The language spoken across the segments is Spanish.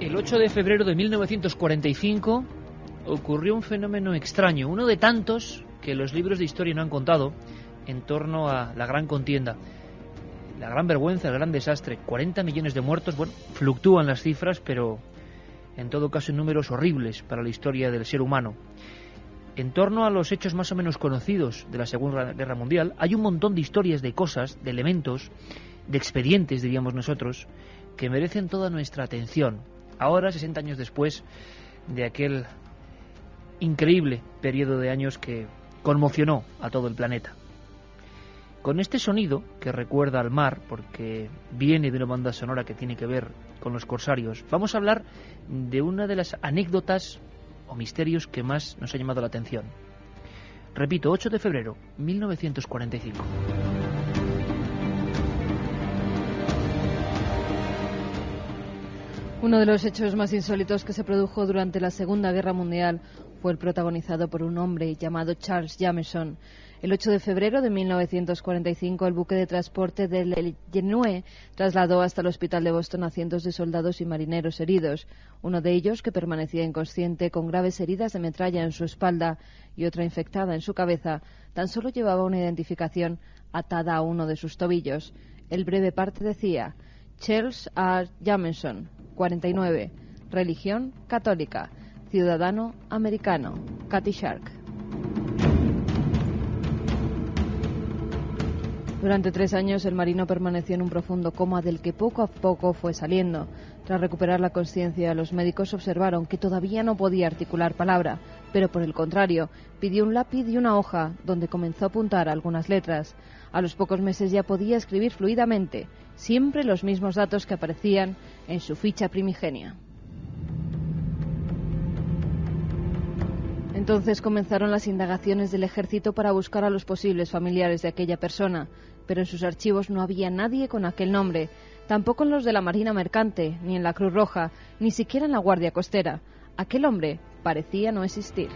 El 8 de febrero de 1945 ocurrió un fenómeno extraño, uno de tantos que los libros de historia no han contado en torno a la gran contienda. La gran vergüenza, el gran desastre, 40 millones de muertos, bueno, fluctúan las cifras, pero en todo caso en números horribles para la historia del ser humano. En torno a los hechos más o menos conocidos de la Segunda Guerra Mundial, hay un montón de historias, de cosas, de elementos, de expedientes, diríamos nosotros, que merecen toda nuestra atención. Ahora, 60 años después de aquel increíble periodo de años que conmocionó a todo el planeta. Con este sonido, que recuerda al mar, porque viene de una banda sonora que tiene que ver con los corsarios, vamos a hablar de una de las anécdotas o misterios que más nos ha llamado la atención. Repito, 8 de febrero, 1945. Uno de los hechos más insólitos que se produjo durante la Segunda Guerra Mundial fue el protagonizado por un hombre llamado Charles Jameson. El 8 de febrero de 1945, el buque de transporte del Genoa trasladó hasta el hospital de Boston a cientos de soldados y marineros heridos. Uno de ellos, que permanecía inconsciente con graves heridas de metralla en su espalda y otra infectada en su cabeza, tan solo llevaba una identificación atada a uno de sus tobillos. El breve parte decía: Charles R. Jameson, 49, religión católica, ciudadano americano, Cathy Shark. Durante 3 años el marino permaneció en un profundo coma del que poco a poco fue saliendo. Tras recuperar la consciencia, los médicos observaron que todavía no podía articular palabra, pero por el contrario, pidió un lápiz y una hoja donde comenzó a apuntar algunas letras. A los pocos meses ya podía escribir fluidamente, siempre los mismos datos que aparecían en su ficha primigenia. Entonces comenzaron las indagaciones del ejército para buscar a los posibles familiares de aquella persona, pero en sus archivos no había nadie con aquel nombre, tampoco en los de la Marina Mercante, ni en la Cruz Roja, ni siquiera en la Guardia Costera. Aquel hombre parecía no existir.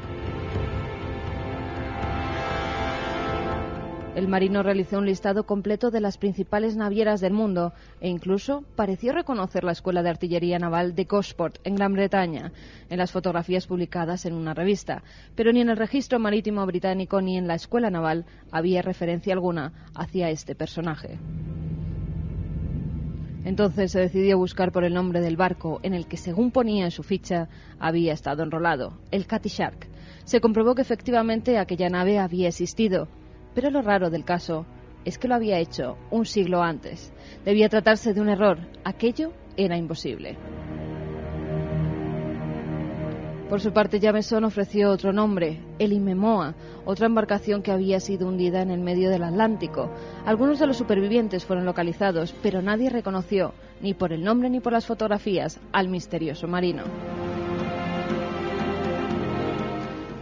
El marino realizó un listado completo de las principales navieras del mundo e incluso pareció reconocer la Escuela de Artillería Naval de Gosport, en Gran Bretaña, en las fotografías publicadas en una revista. Pero ni en el registro marítimo británico ni en la Escuela Naval había referencia alguna hacia este personaje. Entonces se decidió buscar por el nombre del barco en el que, según ponía en su ficha, había estado enrolado, el Cathy Shark. Se comprobó que efectivamente aquella nave había existido. Pero lo raro del caso es que lo había hecho un siglo antes. Debía tratarse de un error. Aquello era imposible. Por su parte, Jameson ofreció otro nombre, el Imemoa, otra embarcación que había sido hundida en el medio del Atlántico. Algunos de los supervivientes fueron localizados, pero nadie reconoció, ni por el nombre ni por las fotografías, al misterioso marino.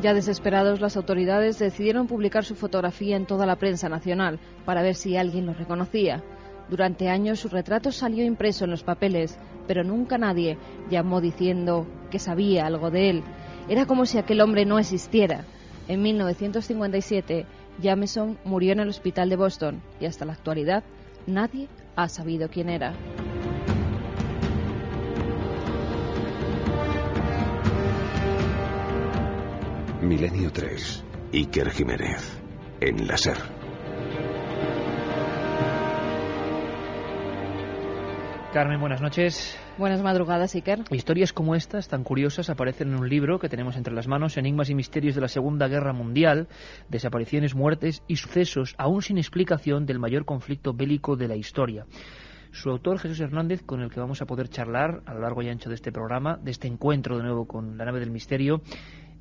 Ya desesperados, las autoridades decidieron publicar su fotografía en toda la prensa nacional para ver si alguien lo reconocía. Durante años su retrato salió impreso en los papeles, pero nunca nadie llamó diciendo que sabía algo de él. Era como si aquel hombre no existiera. En 1957, Jameson murió en el hospital de Boston y hasta la actualidad nadie ha sabido quién era. Milenio 3, Iker Jiménez, en la SER. Carmen, buenas noches. Buenas madrugadas, Iker. Historias como estas, tan curiosas, aparecen en un libro que tenemos entre las manos, Enigmas y misterios de la Segunda Guerra Mundial, desapariciones, muertes y sucesos aún sin explicación del mayor conflicto bélico de la historia. Su autor, Jesús Hernández, con el que vamos a poder charlar a lo largo y ancho de este programa, de este encuentro de nuevo con la nave del misterio.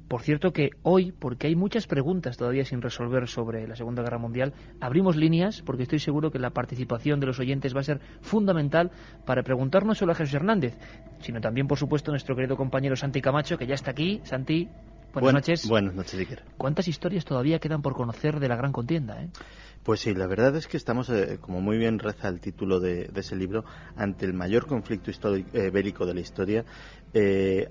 Por cierto que hoy, porque hay muchas preguntas todavía sin resolver sobre la Segunda Guerra Mundial, abrimos líneas porque estoy seguro que la participación de los oyentes va a ser fundamental para preguntar no solo a Jesús Hernández, sino también, por supuesto, a nuestro querido compañero Santi Camacho, que ya está aquí. Santi, buenas noches. Buenas noches, Iker. ¿Cuántas historias todavía quedan por conocer de la gran contienda, Pues sí, la verdad es que estamos, como muy bien reza el título de ese libro, ante el mayor conflicto bélico de la historia,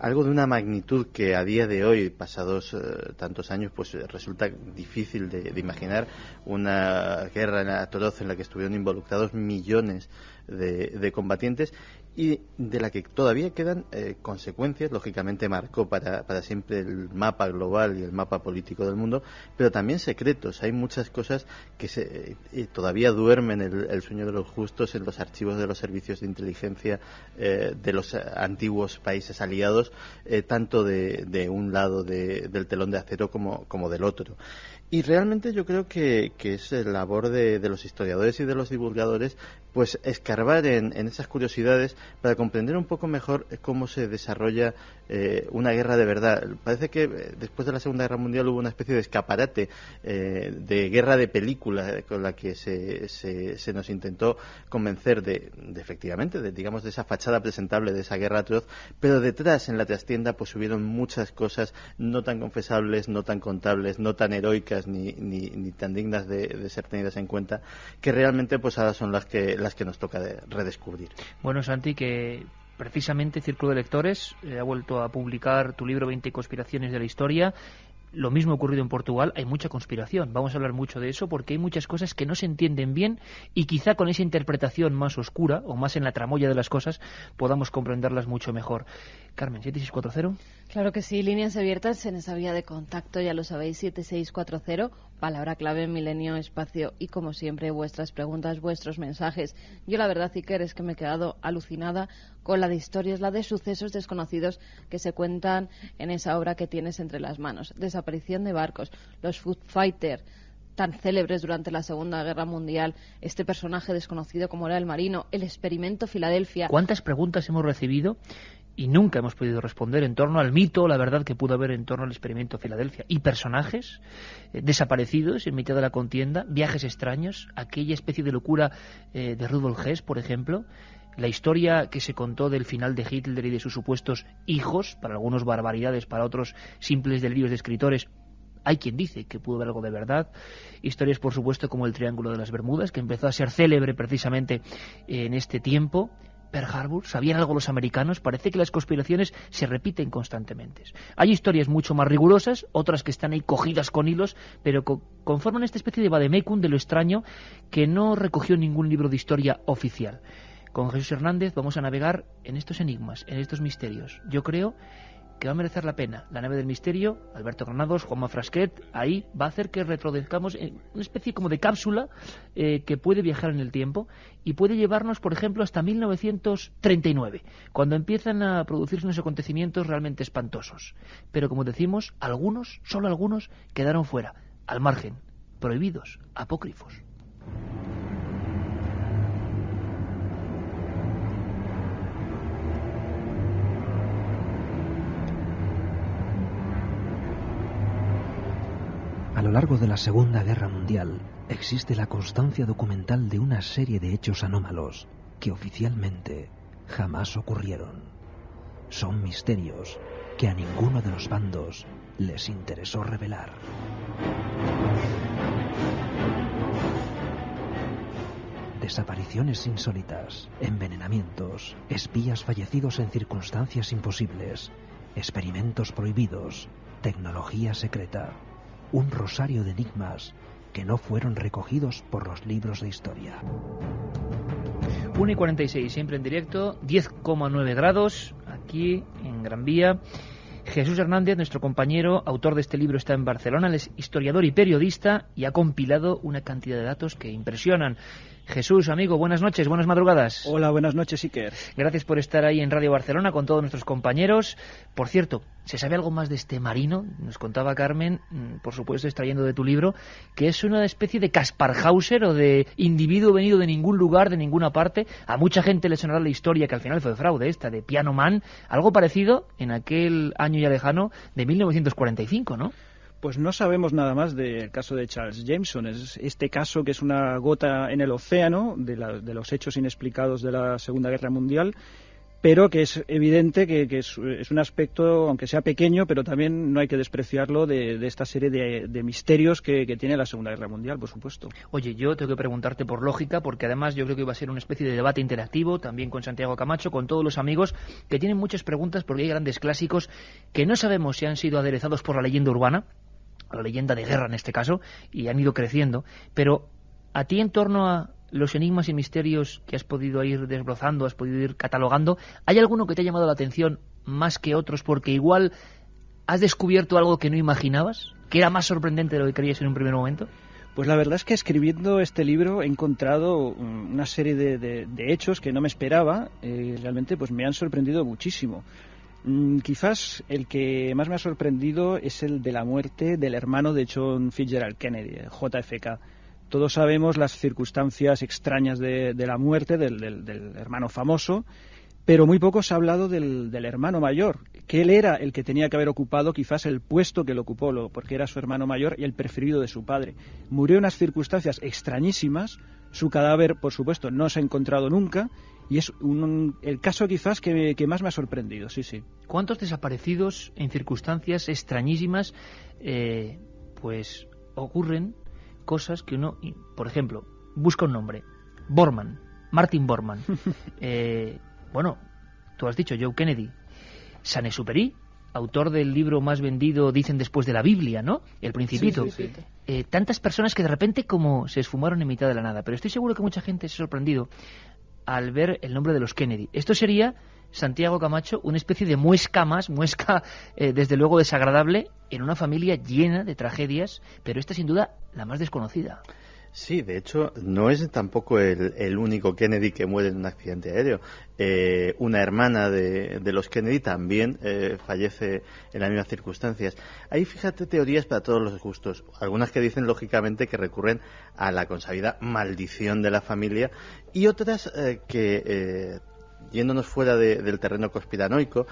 algo de una magnitud que a día de hoy, pasados tantos años, pues resulta difícil de imaginar. Una guerra atroz en la que estuvieron involucrados millones de combatientes y de la que todavía quedan consecuencias. Lógicamente marcó para siempre el mapa global y el mapa político del mundo, pero también secretos. Hay muchas cosas que todavía duermen el sueño de los justos en los archivos de los servicios de inteligencia de los antiguos países aliados, tanto de un lado del telón de acero como del otro. Y realmente yo creo que es labor de los historiadores y de los divulgadores pues escarbar en esas curiosidades para comprender un poco mejor cómo se desarrolla una guerra de verdad. Parece que después de la Segunda Guerra Mundial hubo una especie de escaparate de guerra de película con la que se nos intentó convencer efectivamente de esa fachada presentable de esa guerra atroz, pero detrás, en la trastienda, pues hubieron muchas cosas no tan confesables, no tan contables, no tan heroicas ni tan dignas de ser tenidas en cuenta, que realmente pues ahora son las que nos toca redescubrir. Bueno, Santi, que precisamente Círculo de Lectores ha vuelto a publicar tu libro 20 conspiraciones de la historia. Lo mismo ha ocurrido en Portugal, hay mucha conspiración. Vamos a hablar mucho de eso porque hay muchas cosas que no se entienden bien y quizá con esa interpretación más oscura o más en la tramoya de las cosas podamos comprenderlas mucho mejor. Carmen, 7640. Claro que sí, líneas abiertas en esa vía de contacto, ya lo sabéis, 7640, palabra clave, Milenio, espacio y como siempre vuestras preguntas, vuestros mensajes. Yo la verdad, Iker, es que me he quedado alucinada con la de historias, la de sucesos desconocidos que se cuentan en esa obra que tienes entre las manos. Desaparición de barcos, los Food Fighter, tan célebres durante la Segunda Guerra Mundial, este personaje desconocido como era el marino, el experimento Filadelfia. ¿Cuántas preguntas hemos recibido y nunca hemos podido responder en torno al mito, la verdad que pudo haber en torno al experimento Filadelfia? Y personajes desaparecidos en mitad de la contienda, viajes extraños, aquella especie de locura de Rudolf Hess, por ejemplo, la historia que se contó del final de Hitler y de sus supuestos hijos, para algunos barbaridades, para otros simples delirios de escritores. Hay quien dice que pudo haber algo de verdad. Historias, por supuesto, como el Triángulo de las Bermudas, que empezó a ser célebre precisamente en este tiempo. Pearl Harbor, ¿sabían algo los americanos? Parece que las conspiraciones se repiten constantemente. Hay historias mucho más rigurosas, otras que están ahí cogidas con hilos, pero conforman esta especie de vademecum de lo extraño que no recogió ningún libro de historia oficial. Con Jesús Hernández vamos a navegar en estos enigmas, en estos misterios. Yo creo que va a merecer la pena. La nave del misterio, Alberto Granados, Juanma Frasquet, ahí va a hacer que retroduzcamos en una especie como de cápsula que puede viajar en el tiempo y puede llevarnos, por ejemplo, hasta 1939, cuando empiezan a producirse unos acontecimientos realmente espantosos. Pero como decimos, algunos, solo algunos, quedaron fuera, al margen, prohibidos, apócrifos. A lo largo de la Segunda Guerra Mundial existe la constancia documental de una serie de hechos anómalos que oficialmente jamás ocurrieron. Son misterios que a ninguno de los bandos les interesó revelar. Desapariciones insólitas, envenenamientos, espías fallecidos en circunstancias imposibles, experimentos prohibidos, tecnología secreta. Un rosario de enigmas que no fueron recogidos por los libros de historia. 1:46, siempre en directo, 10,9 grados, aquí en Gran Vía. Jesús Hernández, nuestro compañero, autor de este libro, está en Barcelona, él es historiador y periodista y ha compilado una cantidad de datos que impresionan. Jesús, amigo, buenas noches, buenas madrugadas. Hola, buenas noches, Iker. Gracias por estar ahí en Radio Barcelona con todos nuestros compañeros. Por cierto, ¿se sabe algo más de este marino? Nos contaba Carmen, por supuesto extrayendo de tu libro, que es una especie de Kaspar Hauser o de individuo venido de ningún lugar, de ninguna parte. A mucha gente le sonará la historia que al final fue fraude esta, de Piano Man, algo parecido en aquel año ya lejano de 1945, ¿no? Pues no sabemos nada más del caso de Charles Jameson. Es este caso que es una gota en el océano de los hechos inexplicados de la Segunda Guerra Mundial, pero que es evidente que es un aspecto, aunque sea pequeño, pero también no hay que despreciarlo de esta serie de misterios que tiene la Segunda Guerra Mundial, por supuesto. Oye, yo tengo que preguntarte por lógica, porque además yo creo que iba a ser una especie de debate interactivo, también con Santiago Camacho, con todos los amigos que tienen muchas preguntas, porque hay grandes clásicos que no sabemos si han sido aderezados por la leyenda urbana, la leyenda de guerra en este caso, y han ido creciendo, pero a ti en torno a los enigmas y misterios que has podido ir desbrozando, has podido ir catalogando, ¿hay alguno que te ha llamado la atención más que otros porque igual has descubierto algo que no imaginabas, que era más sorprendente de lo que creías en un primer momento? Pues la verdad es que escribiendo este libro he encontrado una serie de hechos que no me esperaba, realmente pues me han sorprendido muchísimo. Quizás el que más me ha sorprendido es el de la muerte del hermano de John Fitzgerald Kennedy, JFK. Todos sabemos las circunstancias extrañas de la muerte del hermano famoso, pero muy poco se ha hablado del hermano mayor, que él era el que tenía que haber ocupado quizás el puesto que lo ocupó, porque era su hermano mayor y el preferido de su padre. Murió en unas circunstancias extrañísimas, su cadáver, por supuesto, no se ha encontrado nunca, y es el caso quizás que más me ha sorprendido, sí, sí. ¿Cuántos desaparecidos en circunstancias extrañísimas pues ocurren cosas que uno, por ejemplo, busca un nombre, Bormann, Martin Bormann, bueno, tú has dicho Joe Kennedy, Saint-Exupéry, autor del libro más vendido, dicen, después de la Biblia, ¿no? El Principito. Sí. Tantas personas que de repente como se esfumaron en mitad de la nada, pero estoy seguro que mucha gente se ha sorprendido al ver el nombre de los Kennedy. Esto sería, Santiago Camacho, una especie de muesca desde luego desagradable, en una familia llena de tragedias, pero esta sin duda la más desconocida. Sí, de hecho, no es tampoco el único Kennedy que muere en un accidente aéreo. Una hermana de los Kennedy también fallece en las mismas circunstancias. Hay, fíjate, teorías para todos los gustos. Algunas que dicen, lógicamente, que recurren a la consabida maldición de la familia, y otras que yéndonos fuera del terreno conspiranoico,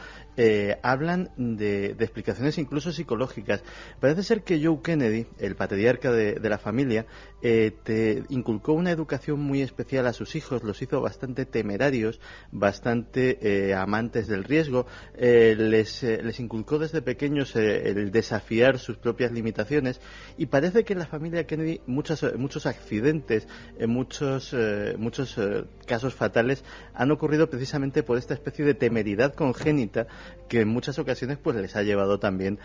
hablan de explicaciones incluso psicológicas. Parece ser que Joe Kennedy, el patriarca de la familia, te inculcó una educación muy especial a sus hijos, los hizo bastante temerarios, bastante amantes del riesgo, les inculcó desde pequeños el desafiar sus propias limitaciones, y parece que en la familia Kennedy muchos accidentes, muchos casos fatales han ocurrido precisamente por esta especie de temeridad congénita que en muchas ocasiones pues les ha llevado también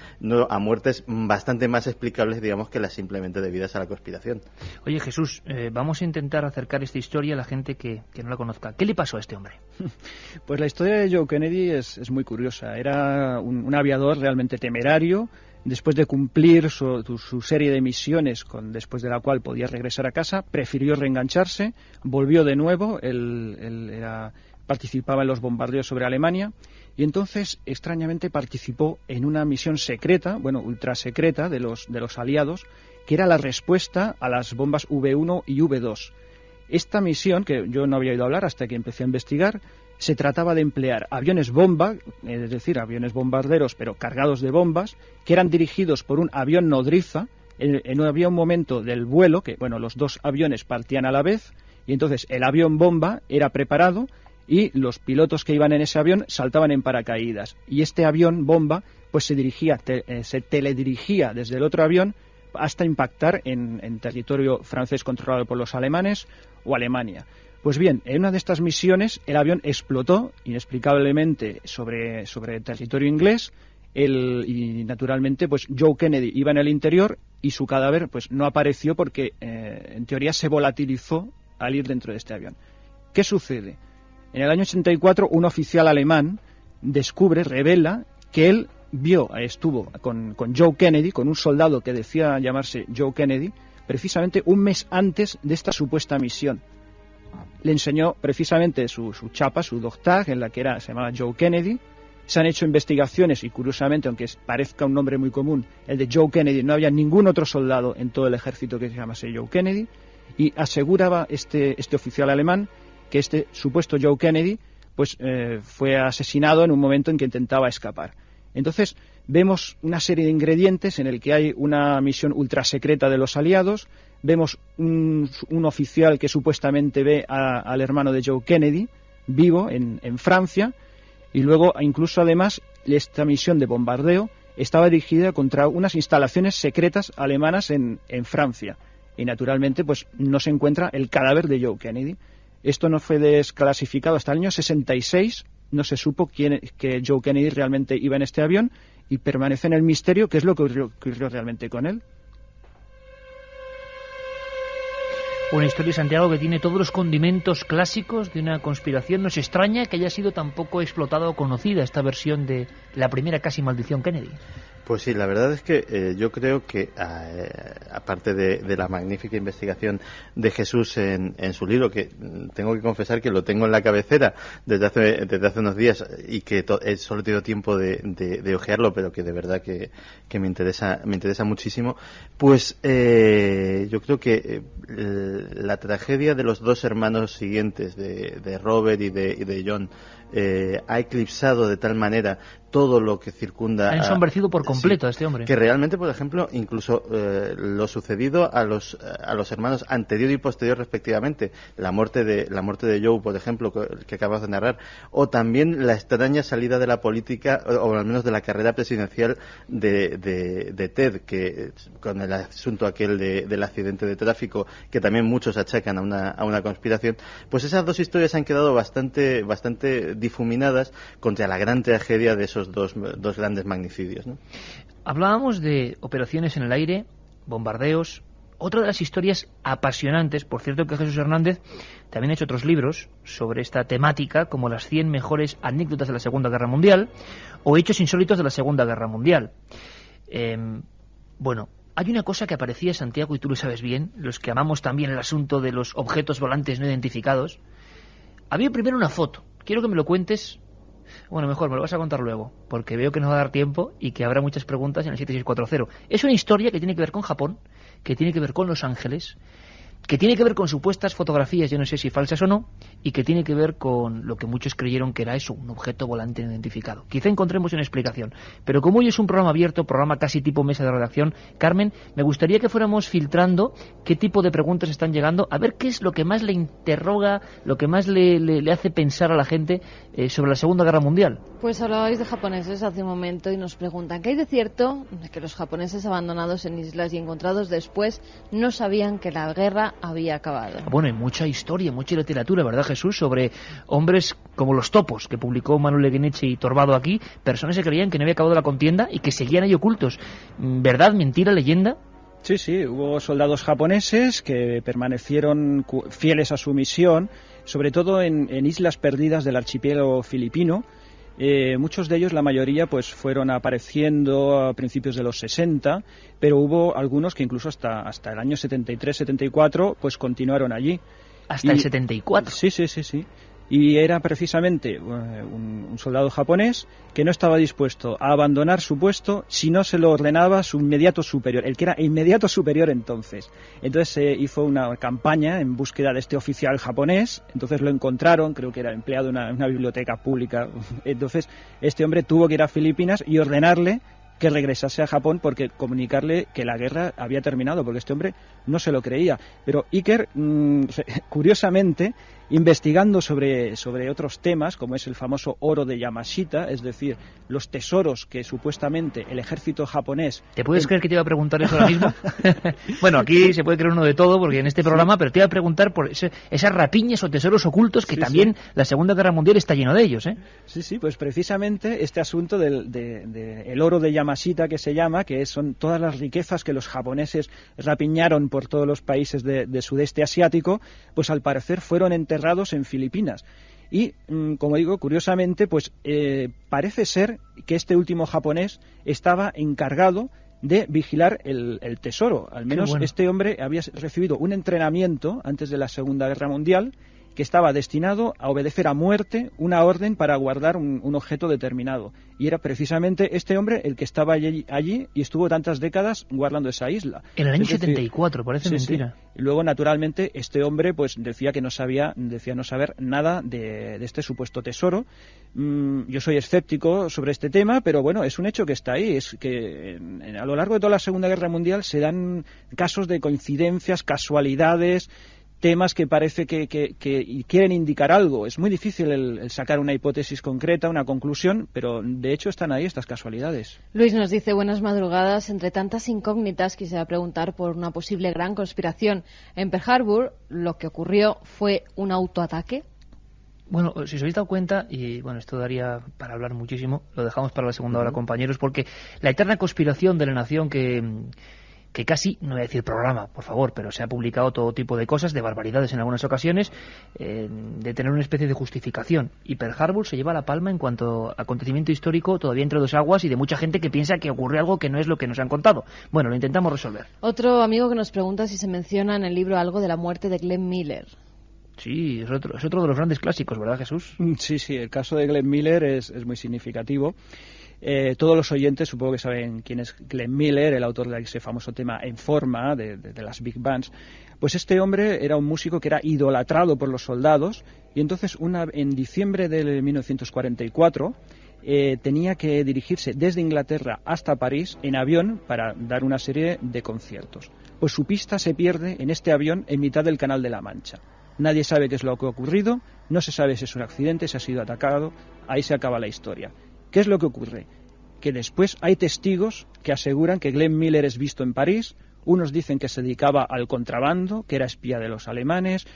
a muertes bastante más explicables, digamos, que las simplemente debidas a la conspiración. Oye, Jesús, vamos a intentar acercar esta historia a la gente que no la conozca. ¿Qué le pasó a este hombre? Pues la historia de Joe Kennedy es muy curiosa. Era un aviador realmente temerario. Después de cumplir su serie de misiones, después de la cual podía regresar a casa, prefirió reengancharse, volvió de nuevo, participaba en los bombardeos sobre Alemania, y entonces, extrañamente, participó en una misión secreta, ultra secreta, de los aliados, que era la respuesta a las bombas V1 y V2. Esta misión, que yo no había oído hablar hasta que empecé a investigar, se trataba de emplear aviones bomba, es decir, aviones bombarderos, pero cargados de bombas, que eran dirigidos por un avión nodriza. Había un momento del vuelo que, los dos aviones partían a la vez, y entonces el avión bomba era preparado y los pilotos que iban en ese avión saltaban en paracaídas. Y este avión bomba pues se teledirigía desde el otro avión hasta impactar en territorio francés controlado por los alemanes o Alemania. Pues bien, en una de estas misiones el avión explotó inexplicablemente sobre territorio inglés, y naturalmente pues Joe Kennedy iba en el interior y su cadáver pues no apareció porque en teoría se volatilizó al ir dentro de este avión. ¿Qué sucede? En el año 84 un oficial alemán revela que él estuvo con Joe Kennedy, con un soldado que decía llamarse Joe Kennedy, precisamente un mes antes de esta supuesta misión. Le enseñó precisamente su chapa, su dog tag, en la que se llamaba Joe Kennedy. Se han hecho investigaciones y, curiosamente, aunque parezca un nombre muy común, el de Joe Kennedy, no había ningún otro soldado en todo el ejército que se llamase Joe Kennedy, y aseguraba este oficial alemán que este supuesto Joe Kennedy pues fue asesinado en un momento en que intentaba escapar. Entonces vemos una serie de ingredientes en el que hay una misión ultrasecreta de los aliados, vemos un oficial que supuestamente ve al hermano de Joe Kennedy vivo en Francia, y luego incluso además esta misión de bombardeo estaba dirigida contra unas instalaciones secretas alemanas en Francia, y naturalmente pues no se encuentra el cadáver de Joe Kennedy. Esto no fue desclasificado hasta el año 66, no se supo que Joe Kennedy realmente iba en este avión, y permanece en el misterio qué es lo que ocurrió realmente con él. Una historia, Santiago, que tiene todos los condimentos clásicos de una conspiración. Nos extraña que haya sido tan poco explotada o conocida esta versión de la primera casi maldición Kennedy. Pues sí, la verdad es que yo creo que, aparte de la magnífica investigación de Jesús en su libro, que tengo que confesar que lo tengo en la cabecera desde hace unos días y que solo he tenido tiempo de ojearlo, pero que de verdad que me interesa muchísimo, pues yo creo que la tragedia de los dos hermanos siguientes, de Robert y de John, ha eclipsado de tal manera todo lo que circunda... Ha ensombrecido por completo a este hombre. Que realmente, por ejemplo, incluso lo sucedido a los hermanos anterior y posterior respectivamente, la muerte de Joe, por ejemplo, que acabas de narrar, o también la extraña salida de la política, o al menos de la carrera presidencial de Ted, que con el asunto aquel del accidente de tráfico, que también muchos achacan a una conspiración, pues esas dos historias han quedado bastante difuminadas contra la gran tragedia de esos dos grandes magnicidios, ¿no? Hablábamos de operaciones en el aire, bombardeos. Otra de las historias apasionantes, por cierto que Jesús Hernández también ha hecho otros libros sobre esta temática, como las 100 mejores anécdotas de la Segunda Guerra Mundial o hechos insólitos de la Segunda Guerra Mundial. Bueno, hay una cosa que aparecía, Santiago, y tú lo sabes bien, los que amamos también el asunto de los objetos volantes no identificados. Había primero una foto. Quiero que me lo cuentes. Bueno, mejor me lo vas a contar luego, porque veo que no va a dar tiempo y que habrá muchas preguntas en el 7640. Es una historia que tiene que ver con Japón, que tiene que ver con Los Ángeles, que tiene que ver con supuestas fotografías, yo no sé si falsas o no, y que tiene que ver con lo que muchos creyeron que era eso, un objeto volante no identificado. Quizá encontremos una explicación, pero como hoy es un programa abierto, programa casi tipo mesa de redacción, Carmen, me gustaría que fuéramos filtrando qué tipo de preguntas están llegando, a ver qué es lo que más le interroga, lo que más le hace pensar a la gente sobre la Segunda Guerra Mundial. Pues hablabais de japoneses hace un momento y nos preguntan ¿qué hay de cierto de que los japoneses abandonados en islas y encontrados después no sabían que la guerra había acabado? Bueno, hay mucha historia, mucha literatura, ¿verdad, Jesús? Sobre hombres como los topos que publicó Manuel Leguineche y Torbado aquí, personas que creían que no había acabado la contienda y que seguían ahí ocultos. ¿Verdad, mentira, leyenda? Sí, hubo soldados japoneses que permanecieron fieles a su misión, sobre todo en islas perdidas del archipiélago filipino. Muchos de ellos, la mayoría, pues fueron apareciendo a principios de los 60, pero hubo algunos que incluso hasta el año 73-74 pues continuaron allí. ¿Hasta el 74? Sí. Y era precisamente un soldado japonés que no estaba dispuesto a abandonar su puesto si no se lo ordenaba su inmediato superior, el que era inmediato superior entonces. Entonces se hizo una campaña en búsqueda de este oficial japonés, entonces lo encontraron, creo que era empleado de una biblioteca pública. Entonces este hombre tuvo que ir a Filipinas y ordenarle que regresase a Japón, porque comunicarle que la guerra había terminado, porque este hombre no se lo creía. Pero Iker, curiosamente, investigando sobre otros temas, como es el famoso oro de Yamashita, es decir, los tesoros que supuestamente el ejército japonés... ¿Te puedes creer que te iba a preguntar eso ahora mismo? Bueno, aquí se puede creer uno de todo, porque en este programa, pero te iba a preguntar por esas rapiñas o tesoros ocultos que también la Segunda Guerra Mundial está lleno de ellos, ¿eh? Sí, pues precisamente este asunto del oro de Yamashita, que se llama, que son todas las riquezas que los japoneses rapiñaron por todos los países de sudeste asiático, pues al parecer fueron enterrados en Filipinas. Y, como digo, curiosamente, pues parece ser que este último japonés estaba encargado de vigilar el tesoro. Al menos este hombre había recibido un entrenamiento antes de la Segunda Guerra Mundial, que estaba destinado a obedecer a muerte una orden para guardar un objeto determinado. Y era precisamente este hombre el que estaba allí y estuvo tantas décadas guardando esa isla. En el año 74, parece mentira. Sí. Y luego, naturalmente, este hombre pues decía no saber nada de este supuesto tesoro. Yo soy escéptico sobre este tema, pero bueno, es un hecho que está ahí. Es que a lo largo de toda la Segunda Guerra Mundial se dan casos de coincidencias, casualidades, temas que parece que quieren indicar algo. Es muy difícil el sacar una hipótesis concreta, una conclusión, pero de hecho están ahí estas casualidades. Luis nos dice, buenas madrugadas. Entre tantas incógnitas quisiera preguntar por una posible gran conspiración. En Pearl Harbor lo que ocurrió fue un autoataque. Bueno, si os habéis dado cuenta, y bueno, esto daría para hablar muchísimo, lo dejamos para la segunda hora, compañeros, porque la eterna conspiración de la nación que que casi, no voy a decir programa, por favor, pero se ha publicado todo tipo de cosas, de barbaridades en algunas ocasiones, de tener una especie de justificación. Y Pearl Harbor se lleva la palma en cuanto a acontecimiento histórico todavía entre dos aguas y de mucha gente que piensa que ocurrió algo que no es lo que nos han contado. Bueno, lo intentamos resolver. Otro amigo que nos pregunta si se menciona en el libro algo de la muerte de Glenn Miller. Sí, es otro de los grandes clásicos, ¿verdad, Jesús? Sí, el caso de Glenn Miller es muy significativo. Todos los oyentes supongo que saben quién es Glenn Miller, el autor de ese famoso tema En Forma, de las Big Bands. Pues este hombre era un músico que era idolatrado por los soldados, y entonces en diciembre de 1944 tenía que dirigirse desde Inglaterra hasta París en avión para dar una serie de conciertos. Pues su pista se pierde en este avión en mitad del Canal de la Mancha. Nadie sabe qué es lo que ha ocurrido, no se sabe si es un accidente, si ha sido atacado, ahí se acaba la historia. ¿Qué es lo que ocurre? Que después hay testigos que aseguran que Glenn Miller es visto en París, unos dicen que se dedicaba al contrabando, que era espía de los alemanes,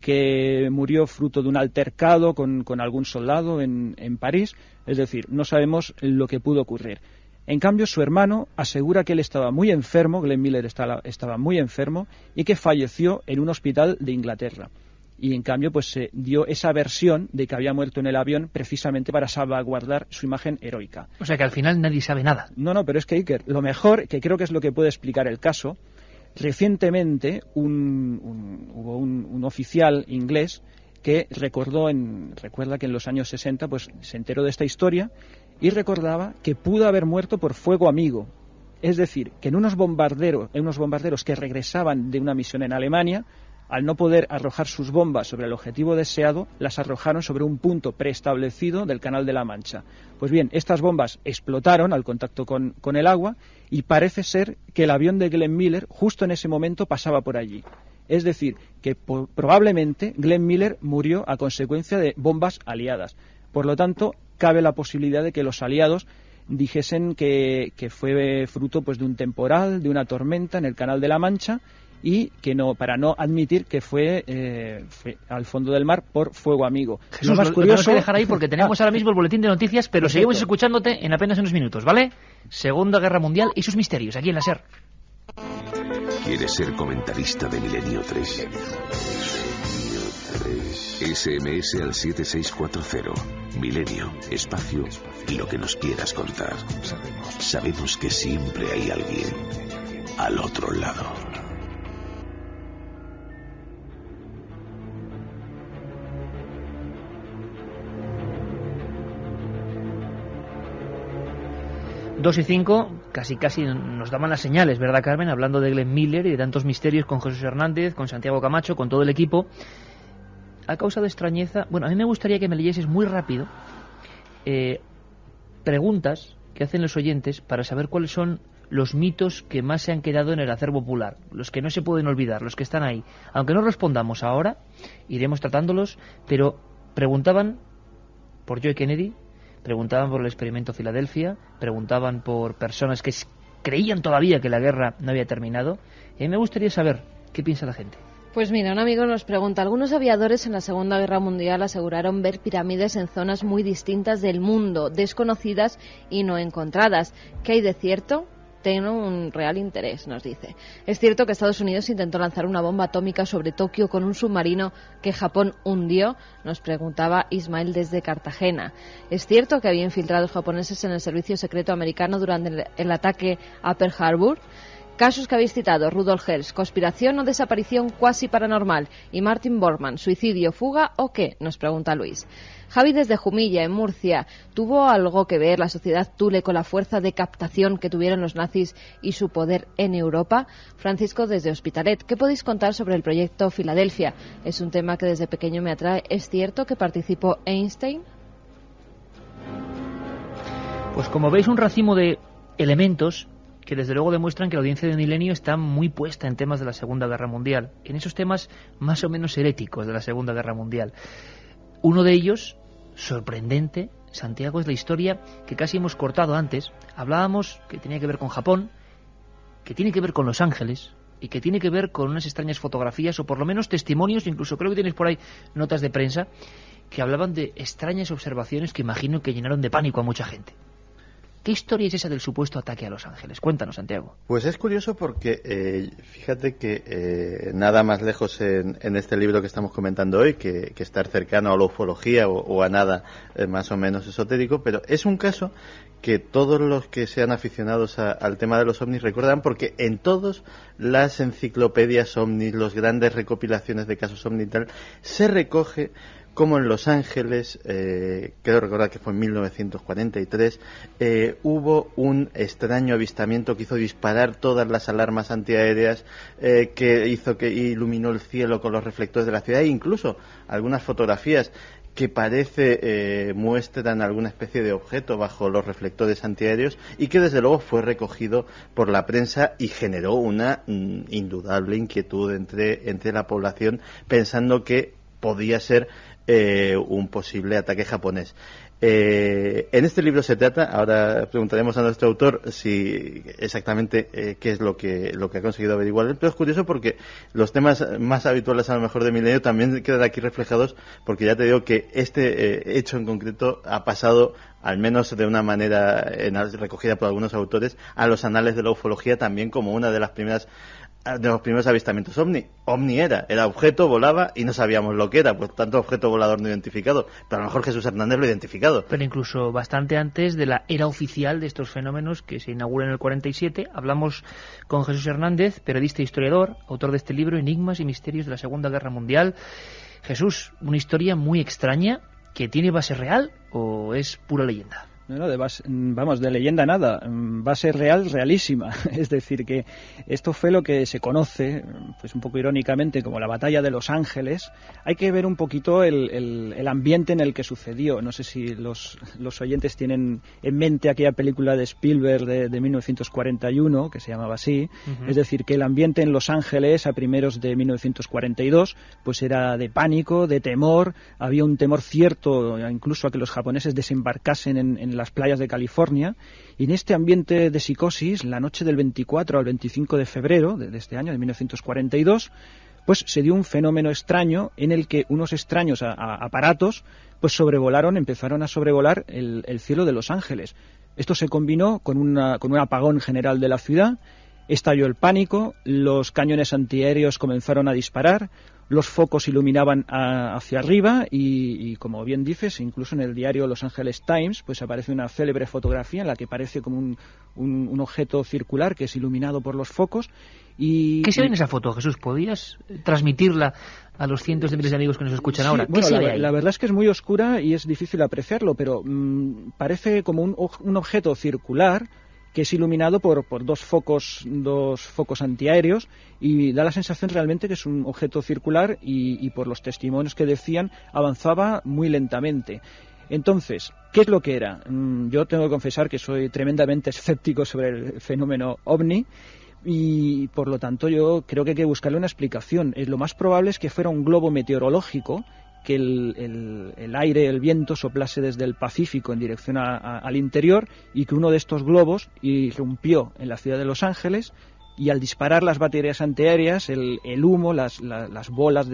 que murió fruto de un altercado con algún soldado en París, es decir, no sabemos lo que pudo ocurrir. En cambio, su hermano asegura que él estaba muy enfermo, Glenn Miller estaba muy enfermo, y que falleció en un hospital de Inglaterra. Y en cambio, pues se dio esa versión de que había muerto en el avión precisamente para salvaguardar su imagen heroica. O sea que al final nadie sabe nada. No, pero es que, Iker, lo mejor, que creo que es lo que puede explicar el caso, recientemente hubo un oficial inglés que recuerda que en los años 60 pues se enteró de esta historia y recordaba que pudo haber muerto por fuego amigo. Es decir, que en unos bombarderos que regresaban de una misión en Alemania, al no poder arrojar sus bombas sobre el objetivo deseado, las arrojaron sobre un punto preestablecido del Canal de la Mancha. Pues bien, estas bombas explotaron al contacto con el agua y parece ser que el avión de Glenn Miller justo en ese momento pasaba por allí. Es decir, que probablemente Glenn Miller murió a consecuencia de bombas aliadas. Por lo tanto, cabe la posibilidad de que los aliados dijesen que fue fruto pues de un temporal, de una tormenta en el Canal de la Mancha, y que no, para no admitir que fue al fondo del mar por fuego amigo. Jesús, lo más curioso... Tenemos que dejar ahí porque tenemos ahora mismo el boletín de noticias, pero perfecto. Seguimos escuchándote en apenas unos minutos, ¿vale? Segunda Guerra Mundial y sus misterios, aquí en la SER. ¿Quieres ser comentarista de Milenio 3? SMS al 7640. Milenio, espacio y lo que nos quieras contar. Sabemos que siempre hay alguien al otro lado. Dos y 5, casi nos daban las señales, ¿verdad, Carmen? Hablando de Glenn Miller y de tantos misterios con Jesús Hernández, con Santiago Camacho, con todo el equipo. Ha causado extrañeza. Bueno, a mí me gustaría que me leyeses muy rápido preguntas que hacen los oyentes para saber cuáles son los mitos que más se han quedado en el acervo popular, los que no se pueden olvidar, los que están ahí. Aunque no respondamos ahora, iremos tratándolos, pero preguntaban por Joe Kennedy, preguntaban por el experimento Filadelfia, preguntaban por personas que creían todavía que la guerra no había terminado. Y a mí me gustaría saber qué piensa la gente. Pues mira, un amigo nos pregunta, algunos aviadores en la Segunda Guerra Mundial aseguraron ver pirámides en zonas muy distintas del mundo, desconocidas y no encontradas. ¿Qué hay de cierto? Tengo un real interés, nos dice. Es cierto que Estados Unidos intentó lanzar una bomba atómica sobre Tokio con un submarino que Japón hundió, nos preguntaba Ismael desde Cartagena. Es cierto que había infiltrados japoneses en el servicio secreto americano durante el ataque a Pearl Harbor. Casos que habéis citado, Rudolf Hess, conspiración o desaparición cuasi paranormal, y Martin Bormann, suicidio, fuga o qué, nos pregunta Luis. Javi desde Jumilla, en Murcia, ¿tuvo algo que ver la sociedad Thule con la fuerza de captación que tuvieron los nazis y su poder en Europa? Francisco desde Hospitalet, ¿qué podéis contar sobre el proyecto Filadelfia? Es un tema que desde pequeño me atrae. ¿Es cierto que participó Einstein? Pues como veis, un racimo de elementos que desde luego demuestran que la audiencia de Milenio está muy puesta en temas de la Segunda Guerra Mundial, en esos temas más o menos heréticos de la Segunda Guerra Mundial. Uno de ellos, sorprendente, Santiago, es la historia que casi hemos cortado antes. Hablábamos que tenía que ver con Japón, que tiene que ver con Los Ángeles y que tiene que ver con unas extrañas fotografías o por lo menos testimonios, incluso creo que tienes por ahí notas de prensa, que hablaban de extrañas observaciones que imagino que llenaron de pánico a mucha gente. ¿Qué historia es esa del supuesto ataque a Los Ángeles? Cuéntanos, Santiago. Pues es curioso porque fíjate que nada más lejos en este libro que estamos comentando hoy que estar cercano a la ufología o a nada más o menos esotérico, pero es un caso que todos los que sean aficionados al tema de los ovnis recuerdan, porque en todas las enciclopedias ovnis, las grandes recopilaciones de casos ovnis y tal, se recoge como en Los Ángeles, creo recordar que fue en 1943, hubo un extraño avistamiento que hizo disparar todas las alarmas antiaéreas, que hizo que iluminó el cielo con los reflectores de la ciudad, e incluso algunas fotografías que muestran alguna especie de objeto bajo los reflectores antiaéreos, y que desde luego fue recogido por la prensa y generó una indudable inquietud entre la población, pensando que podía ser un posible ataque japonés. En este libro se trata, ahora preguntaremos a nuestro autor si exactamente qué es lo que ha conseguido averiguar, pero es curioso porque los temas más habituales a lo mejor de Milenio también quedan aquí reflejados, porque ya te digo que este hecho en concreto ha pasado, al menos de una manera recogida por algunos autores, a los anales de la ufología también como una de los primeros avistamientos ovni. Ovni era objeto, volaba y no sabíamos lo que era, por tanto objeto volador no identificado, pero a lo mejor Jesús Hernández lo ha identificado. Pero incluso bastante antes de la era oficial de estos fenómenos, que se inaugura en el 47, hablamos con Jesús Hernández, periodista e historiador, autor de este libro, Enigmas y Misterios de la Segunda Guerra Mundial. Jesús, una historia muy extraña, que tiene base real o es pura leyenda. No, de leyenda nada, base real, realísima. Es decir, que esto fue lo que se conoce, pues un poco irónicamente, como la batalla de Los Ángeles. Hay que ver un poquito el ambiente en el que sucedió. No sé si los oyentes tienen en mente aquella película de Spielberg de 1941, que se llamaba así. Uh-huh. Es decir, que el ambiente en Los Ángeles a primeros de 1942 pues era de pánico, de temor. Había un temor cierto, incluso a que los japoneses desembarcasen en las playas de California, y en este ambiente de psicosis, la noche del 24 al 25 de febrero de este año, de 1942, pues se dio un fenómeno extraño en el que unos extraños aparatos pues empezaron a sobrevolar el cielo de Los Ángeles. Esto se combinó con un apagón general de la ciudad, estalló el pánico, los cañones antiaéreos comenzaron a disparar, los focos iluminaban hacia arriba y como bien dices, incluso en el diario Los Angeles Times pues aparece una célebre fotografía en la que parece como un objeto circular que es iluminado por los focos. ¿Qué se ve en esa foto, Jesús? ¿Podías transmitirla a los cientos de miles de amigos que nos escuchan ahora? Bueno, la verdad es que es muy oscura y es difícil apreciarlo, pero parece como un objeto circular que es iluminado por dos focos antiaéreos, y da la sensación realmente que es un objeto circular y por los testimonios que decían avanzaba muy lentamente. Entonces, ¿qué es lo que era? Yo tengo que confesar que soy tremendamente escéptico sobre el fenómeno ovni, y por lo tanto yo creo que hay que buscarle una explicación. Lo más probable es que fuera un globo meteorológico, que el aire, el viento soplase desde el Pacífico en dirección al interior, y que uno de estos globos irrumpió en la ciudad de Los Ángeles, y al disparar las baterías antiaéreas, el humo, las bolas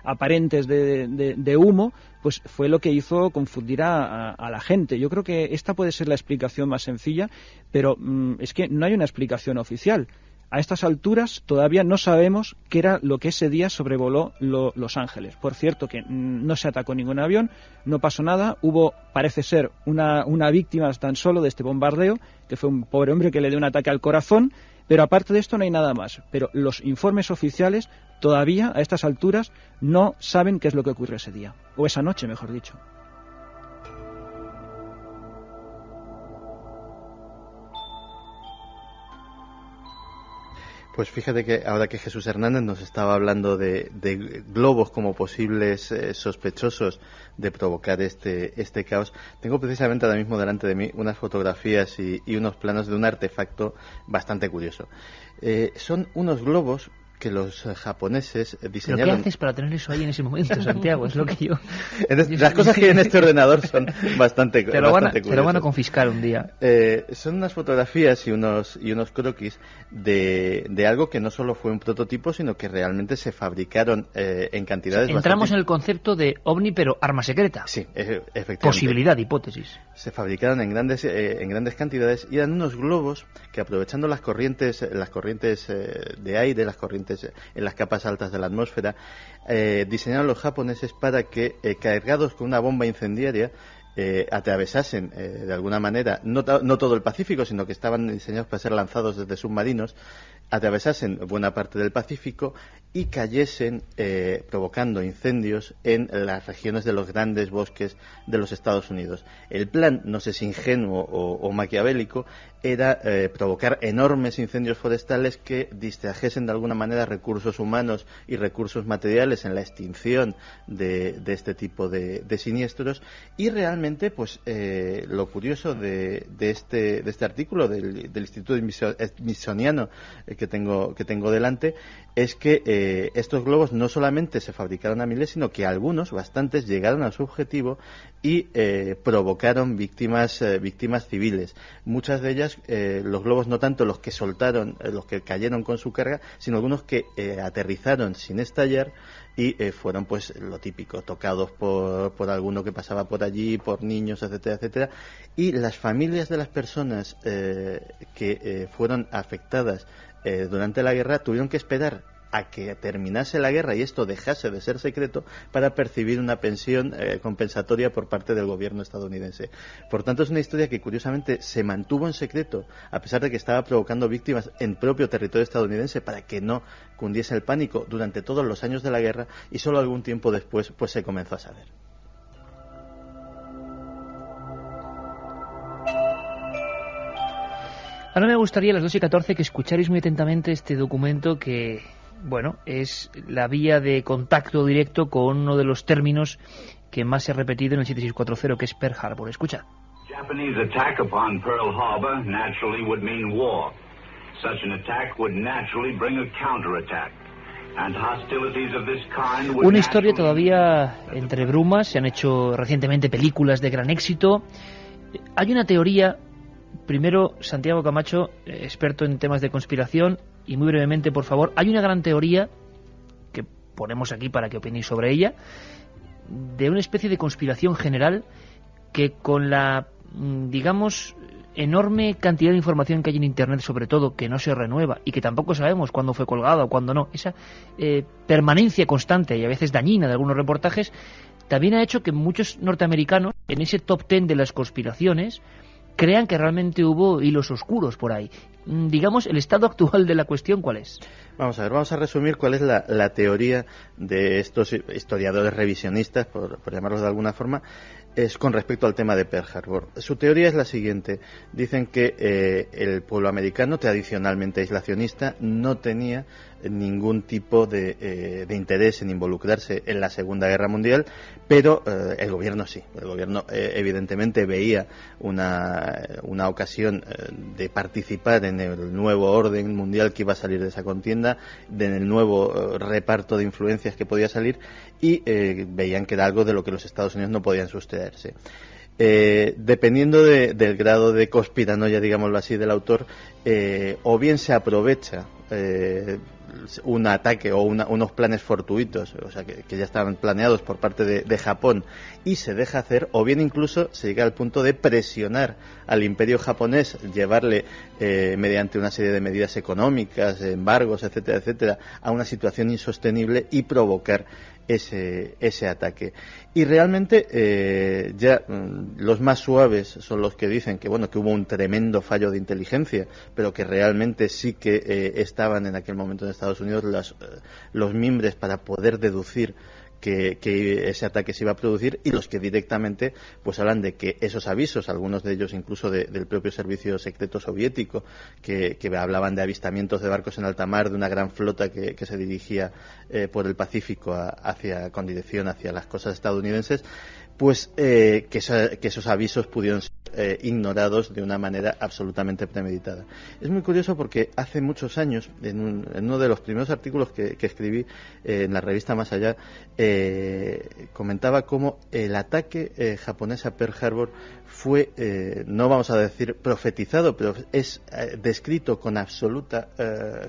aparentes de humo, pues fue lo que hizo confundir a la gente. Yo creo que esta puede ser la explicación más sencilla, pero es que no hay una explicación oficial. A estas alturas todavía no sabemos qué era lo que ese día sobrevoló Los Ángeles. Por cierto, que no se atacó ningún avión, no pasó nada. Hubo, parece ser, una víctima tan solo de este bombardeo, que fue un pobre hombre que le dio un ataque al corazón, pero aparte de esto no hay nada más. Pero los informes oficiales todavía, a estas alturas, no saben qué es lo que ocurrió ese día, o esa noche, mejor dicho. Pues fíjate que ahora que Jesús Hernández nos estaba hablando de globos como posibles sospechosos de provocar este caos, tengo precisamente ahora mismo delante de mí unas fotografías y unos planos de un artefacto bastante curioso. Son unos globos que los japoneses diseñaron... ¿Pero qué haces para tener eso ahí en ese momento, Santiago? Es lo que yo... Las cosas que hay en este ordenador son bastante te lo van curiosas. a confiscar un día. Son unas fotografías y unos croquis de algo que no solo fue un prototipo, sino que realmente se fabricaron en cantidades... Entramos en el concepto de ovni, pero arma secreta. Sí, efectivamente. Posibilidad, hipótesis. Se fabricaron en grandes cantidades y eran unos globos que, aprovechando las corrientes de aire, las corrientes en las capas altas de la atmósfera, diseñaron los japoneses para que, cargados con una bomba incendiaria, atravesasen de alguna manera, no todo el Pacífico, sino que estaban diseñados para ser lanzados desde submarinos, atravesasen buena parte del Pacífico y cayesen provocando incendios en las regiones de los grandes bosques de los Estados Unidos. El plan, no sé si ingenuo o maquiavélico, era provocar enormes incendios forestales que distrajesen de alguna manera recursos humanos y recursos materiales en la extinción de este tipo de siniestros. Y realmente, pues lo curioso de este artículo del Instituto Smithsoniano que tengo delante es que estos globos no solamente se fabricaron a miles, sino que algunos, bastantes, llegaron a su objetivo y provocaron víctimas civiles. Muchas de ellas, los globos, no tanto los que soltaron, los que cayeron con su carga, sino algunos que aterrizaron sin estallar y fueron, pues, lo típico, tocados por alguno que pasaba por allí, por niños, etcétera, etcétera. Y las familias de las personas que fueron afectadas durante la guerra tuvieron que esperar a que terminase la guerra y esto dejase de ser secreto para percibir una pensión compensatoria por parte del gobierno estadounidense. Por tanto, es una historia que curiosamente se mantuvo en secreto a pesar de que estaba provocando víctimas en propio territorio estadounidense para que no cundiese el pánico durante todos los años de la guerra, y solo algún tiempo después pues se comenzó a saber. Ahora me gustaría a las 2:14 que escucharais muy atentamente este documento que, bueno, es la vía de contacto directo con uno de los términos que más se ha repetido en el 7640, que es Pearl Harbor. Escucha. Japanese attack upon Pearl Harbor naturally would mean war. Such an attack would naturally bring a counterattack. And hostilities of this kind would Una historia todavía entre brumas. Se han hecho recientemente películas de gran éxito. Hay una teoría. Primero, Santiago Camacho, experto en temas de conspiración, y muy brevemente, por favor, hay una gran teoría que ponemos aquí para que opinéis sobre ella, de una especie de conspiración general que con la, digamos, enorme cantidad de información que hay en Internet, sobre todo, que no se renueva y que tampoco sabemos cuándo fue colgada o cuándo no, esa permanencia constante y a veces dañina de algunos reportajes, también ha hecho que muchos norteamericanos, en ese top 10 de las conspiraciones, crean que realmente hubo hilos oscuros por ahí. Digamos, el estado actual de la cuestión, ¿cuál es? Vamos a resumir cuál es la teoría de estos historiadores revisionistas, por llamarlos de alguna forma, es con respecto al tema de Pearl Harbor. Su teoría es la siguiente. Dicen que el pueblo americano, tradicionalmente aislacionista, no tenía ningún tipo de interés en involucrarse en la Segunda Guerra Mundial, pero el gobierno sí. El gobierno evidentemente veía una ocasión de participar en el nuevo orden mundial que iba a salir de esa contienda, en el nuevo reparto de influencias que podía salir, y veían que era algo de lo que los Estados Unidos no podían sustraerse. Dependiendo del grado de conspiranoia, digámoslo así, del autor, o bien se aprovecha un ataque o unos planes fortuitos, o sea, que ya estaban planeados por parte de Japón, y se deja hacer, o bien incluso se llega al punto de presionar al imperio japonés, llevarle mediante una serie de medidas económicas, embargos, etcétera, etcétera, a una situación insostenible y provocar ese ataque. Y realmente ya los más suaves son los que dicen que bueno, que hubo un tremendo fallo de inteligencia, pero que realmente sí que estaban en aquel momento en Estados Unidos los mimbres para poder deducir que ese ataque se iba a producir, y los que directamente pues hablan de que esos avisos, algunos de ellos incluso del propio servicio secreto soviético, que hablaban de avistamientos de barcos en alta mar de una gran flota que se dirigía por el Pacífico con dirección hacia las costas estadounidenses, pues que esos avisos pudieron ser ignorados de una manera absolutamente premeditada. Es muy curioso porque hace muchos años, en uno de los primeros artículos que escribí en la revista Más Allá, comentaba cómo el ataque japonés a Pearl Harbor fue, no vamos a decir profetizado, pero es descrito con absoluta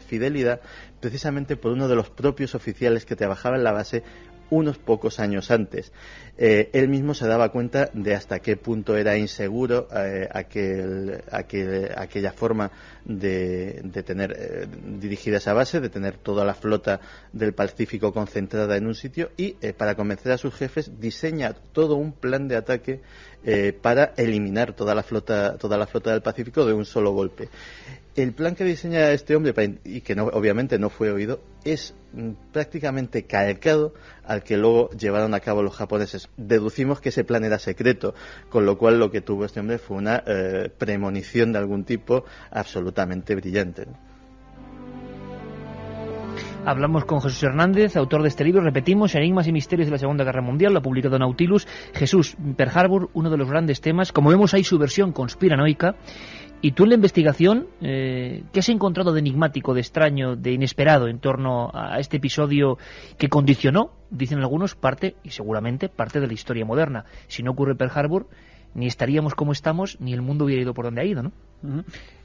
fidelidad precisamente por uno de los propios oficiales que trabajaba en la base unos pocos años antes. Él mismo se daba cuenta de hasta qué punto era inseguro aquella forma de tener dirigida esa base, de tener toda la flota del Pacífico concentrada en un sitio, y para convencer a sus jefes diseña todo un plan de ataque para eliminar toda la flota del Pacífico de un solo golpe. El plan que diseña este hombre, y que obviamente no fue oído, es prácticamente calcado al que luego llevaron a cabo los japoneses. Deducimos que ese plan era secreto, con lo cual lo que tuvo este hombre fue una premonición de algún tipo absolutamente brillante, ¿no? Hablamos con Jesús Hernández, autor de este libro, repetimos, Enigmas y Misterios de la Segunda Guerra Mundial, lo ha publicado Nautilus. Jesús, Pearl Harbor, uno de los grandes temas, como vemos hay su versión conspiranoica, y tú en la investigación, ¿qué has encontrado de enigmático, de extraño, de inesperado en torno a este episodio que condicionó, dicen algunos, parte, y seguramente parte de la historia moderna? Si no ocurre Pearl Harbor, ni estaríamos como estamos, ni el mundo hubiera ido por donde ha ido, ¿no?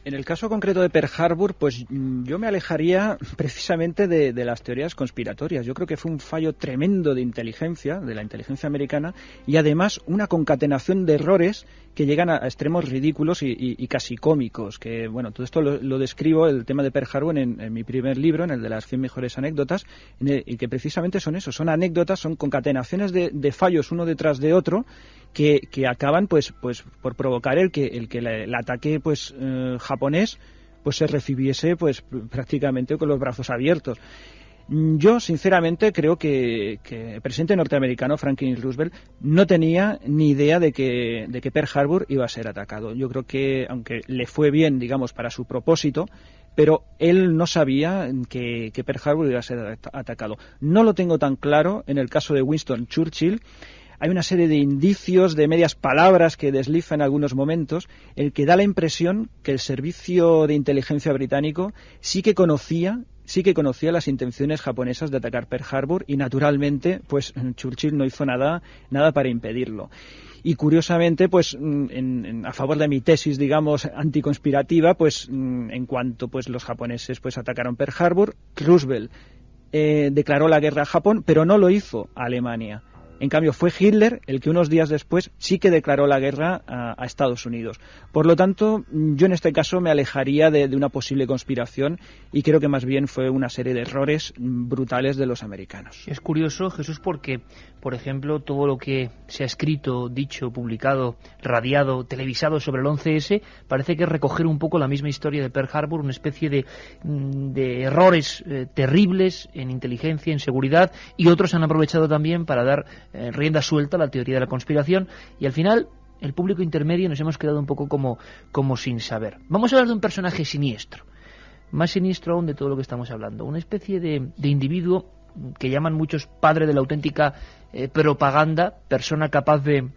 En el caso concreto de Pearl Harbor, pues yo me alejaría precisamente de las teorías conspiratorias. Yo creo que fue un fallo tremendo de inteligencia, de la inteligencia americana, y además una concatenación de errores que llegan a extremos ridículos y casi cómicos. Que bueno, todo esto lo describo, el tema de Pearl Harbor, en mi primer libro, en el de las 100 mejores anécdotas, y que precisamente son eso, son anécdotas, son concatenaciones de fallos uno detrás de otro, que acaban pues por provocar el que el ataque japonés pues se recibiese pues prácticamente con los brazos abiertos. Yo sinceramente creo que el presidente norteamericano Franklin Roosevelt no tenía ni idea de que Pearl Harbor iba a ser atacado. Yo creo que, aunque le fue bien, digamos, para su propósito, pero él no sabía que Pearl Harbor iba a ser atacado. No lo tengo tan claro en el caso de Winston Churchill. Hay una serie de indicios, de medias palabras que desliza en algunos momentos, el que da la impresión que el servicio de inteligencia británico sí que conocía las intenciones japonesas de atacar Pearl Harbor, y naturalmente pues Churchill no hizo nada para impedirlo. Y curiosamente, pues a favor de mi tesis, digamos, anticonspirativa, pues en cuanto pues los japoneses pues atacaron Pearl Harbor, Roosevelt declaró la guerra a Japón, pero no lo hizo a Alemania. En cambio, fue Hitler el que unos días después sí que declaró la guerra a Estados Unidos. Por lo tanto, yo en este caso me alejaría de una posible conspiración, y creo que más bien fue una serie de errores brutales de los americanos. Es curioso, Jesús, porque, por ejemplo, todo lo que se ha escrito, dicho, publicado, radiado, televisado sobre el 11S, parece que es recoger un poco la misma historia de Pearl Harbor, una especie de errores terribles en inteligencia, en seguridad, y otros han aprovechado también para dar rienda suelta a la teoría de la conspiración, y al final el público intermedio nos hemos quedado un poco como sin saber. Vamos a hablar de un personaje siniestro, más siniestro aún de todo lo que estamos hablando, una especie de individuo que llaman muchos padre de la auténtica propaganda, persona capaz de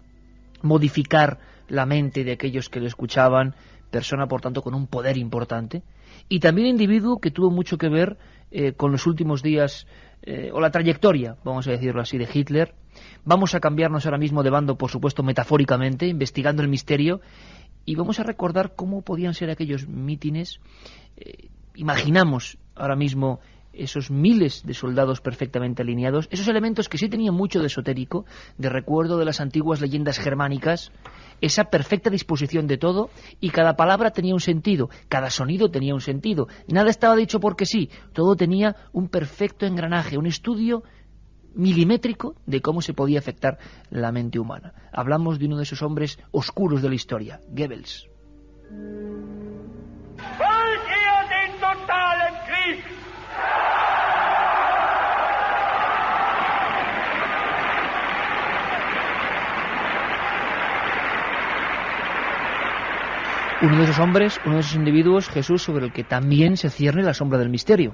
modificar la mente de aquellos que lo escuchaban, persona por tanto con un poder importante, y también individuo que tuvo mucho que ver con los últimos días o la trayectoria, vamos a decirlo así, de Hitler. Vamos a cambiarnos ahora mismo de bando, por supuesto metafóricamente, investigando el misterio, y vamos a recordar cómo podían ser aquellos mítines. Imaginamos ahora mismo esos miles de soldados perfectamente alineados, esos elementos que sí tenían mucho de esotérico, de recuerdo de las antiguas leyendas germánicas, esa perfecta disposición de todo, y cada palabra tenía un sentido, cada sonido tenía un sentido, nada estaba dicho porque sí, todo tenía un perfecto engranaje, un estudio milimétrico de cómo se podía afectar la mente humana. Hablamos de uno de esos hombres oscuros de la historia, Goebbels. Uno de esos hombres, uno de esos individuos, Jesús, sobre el que también se cierne la sombra del misterio.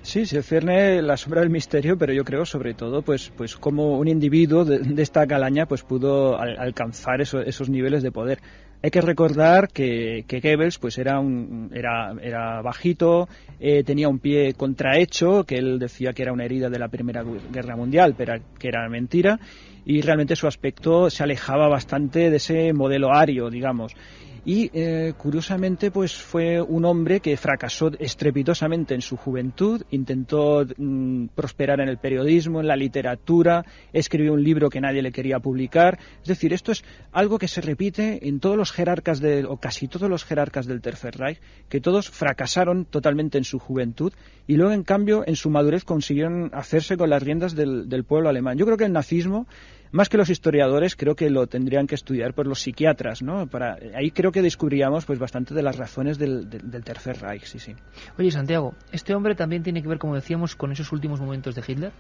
Sí, se cierne la sombra del misterio, pero yo creo sobre todo pues como un individuo de esta calaña pues pudo alcanzar esos niveles de poder. Hay que recordar que Goebbels pues era bajito, tenía un pie contrahecho, que él decía que era una herida de la Primera Guerra Mundial, pero que era mentira, y realmente su aspecto se alejaba bastante de ese modelo ario, digamos. Y curiosamente pues fue un hombre que fracasó estrepitosamente en su juventud, intentó prosperar en el periodismo, en la literatura, escribió un libro que nadie le quería publicar. Es decir, esto es algo que se repite en todos los jerarcas o casi todos los jerarcas del Tercer Reich, que todos fracasaron totalmente en su juventud y luego en cambio en su madurez consiguieron hacerse con las riendas del pueblo alemán. Yo creo que el nazismo, más que los historiadores, creo que lo tendrían que estudiar pues los psiquiatras, ¿no? Ahí creo que descubriríamos pues bastante de las razones del Tercer Reich, sí. Oye, Santiago, ¿este hombre también tiene que ver, como decíamos, con esos últimos momentos de Hitler?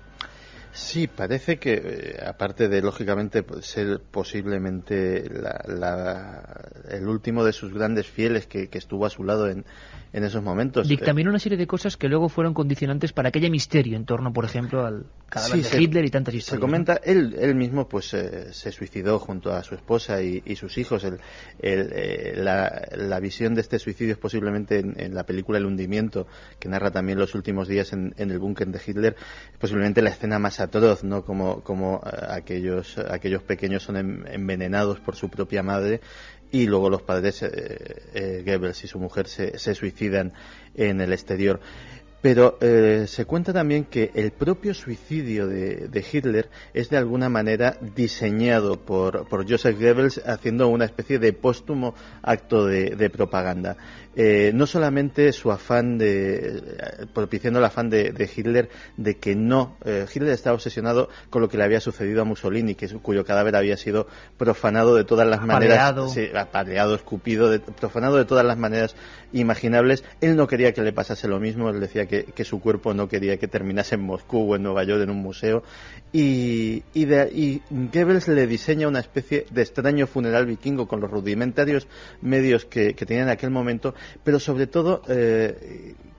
Sí, parece que, aparte de, lógicamente, ser posiblemente el último de sus grandes fieles que estuvo a su lado en esos momentos. Dictaminó una serie de cosas que luego fueron condicionantes para que haya misterio en torno, por ejemplo, al cadáver de Hitler y tantas historias. Se comenta, ¿no? Él mismo pues se suicidó junto a su esposa y sus hijos. La visión de este suicidio es posiblemente en la película El hundimiento, que narra también los últimos días en el búnker de Hitler, posiblemente la escena más atroz, ¿no? Como aquellos pequeños son envenenados por su propia madre y luego los padres, Goebbels y su mujer, se suicidan en el exterior. Pero se cuenta también que el propio suicidio de Hitler es de alguna manera diseñado por Joseph Goebbels, haciendo una especie de póstumo acto de propaganda. No solamente su afán propiciando el afán de Hitler de que Hitler estaba obsesionado con lo que le había sucedido a Mussolini, cuyo cadáver había sido profanado de todas las maneras, apaleado, escupido, profanado de todas las maneras imaginables. Él no quería que le pasase lo mismo, él decía que su cuerpo no quería que terminase en Moscú o en Nueva York en un museo, y Goebbels le diseña una especie de extraño funeral vikingo con los rudimentarios medios que tenía en aquel momento, pero sobre todo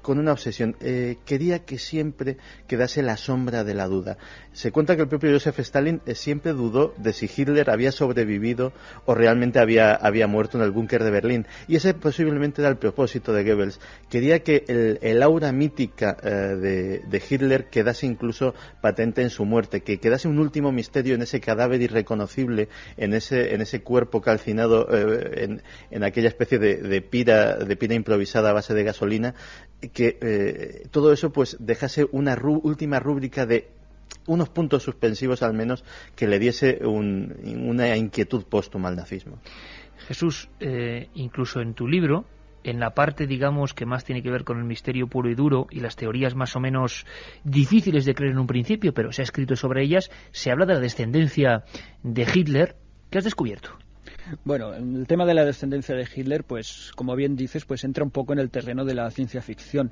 con una obsesión. Quería que siempre quedase la sombra de la duda. Se cuenta que el propio Joseph Stalin siempre dudó de si Hitler había sobrevivido o realmente había muerto en el búnker de Berlín, y ese posiblemente era el propósito de Goebbels. Quería que el aura mítica de Hitler quedase incluso patente en su muerte, que quedase un último misterio en ese cadáver irreconocible, en ese cuerpo calcinado, en aquella especie de pira improvisada a base de gasolina, que todo eso pues dejase una última rúbrica de unos puntos suspensivos al menos que le diese una inquietud póstuma al nazismo. Jesús, incluso en tu libro, en la parte, digamos, que más tiene que ver con el misterio puro y duro y las teorías más o menos difíciles de creer en un principio, pero se ha escrito sobre ellas, se habla de la descendencia de Hitler. ¿Qué has descubierto? Bueno, el tema de la descendencia de Hitler, pues como bien dices, pues entra un poco en el terreno de la ciencia ficción.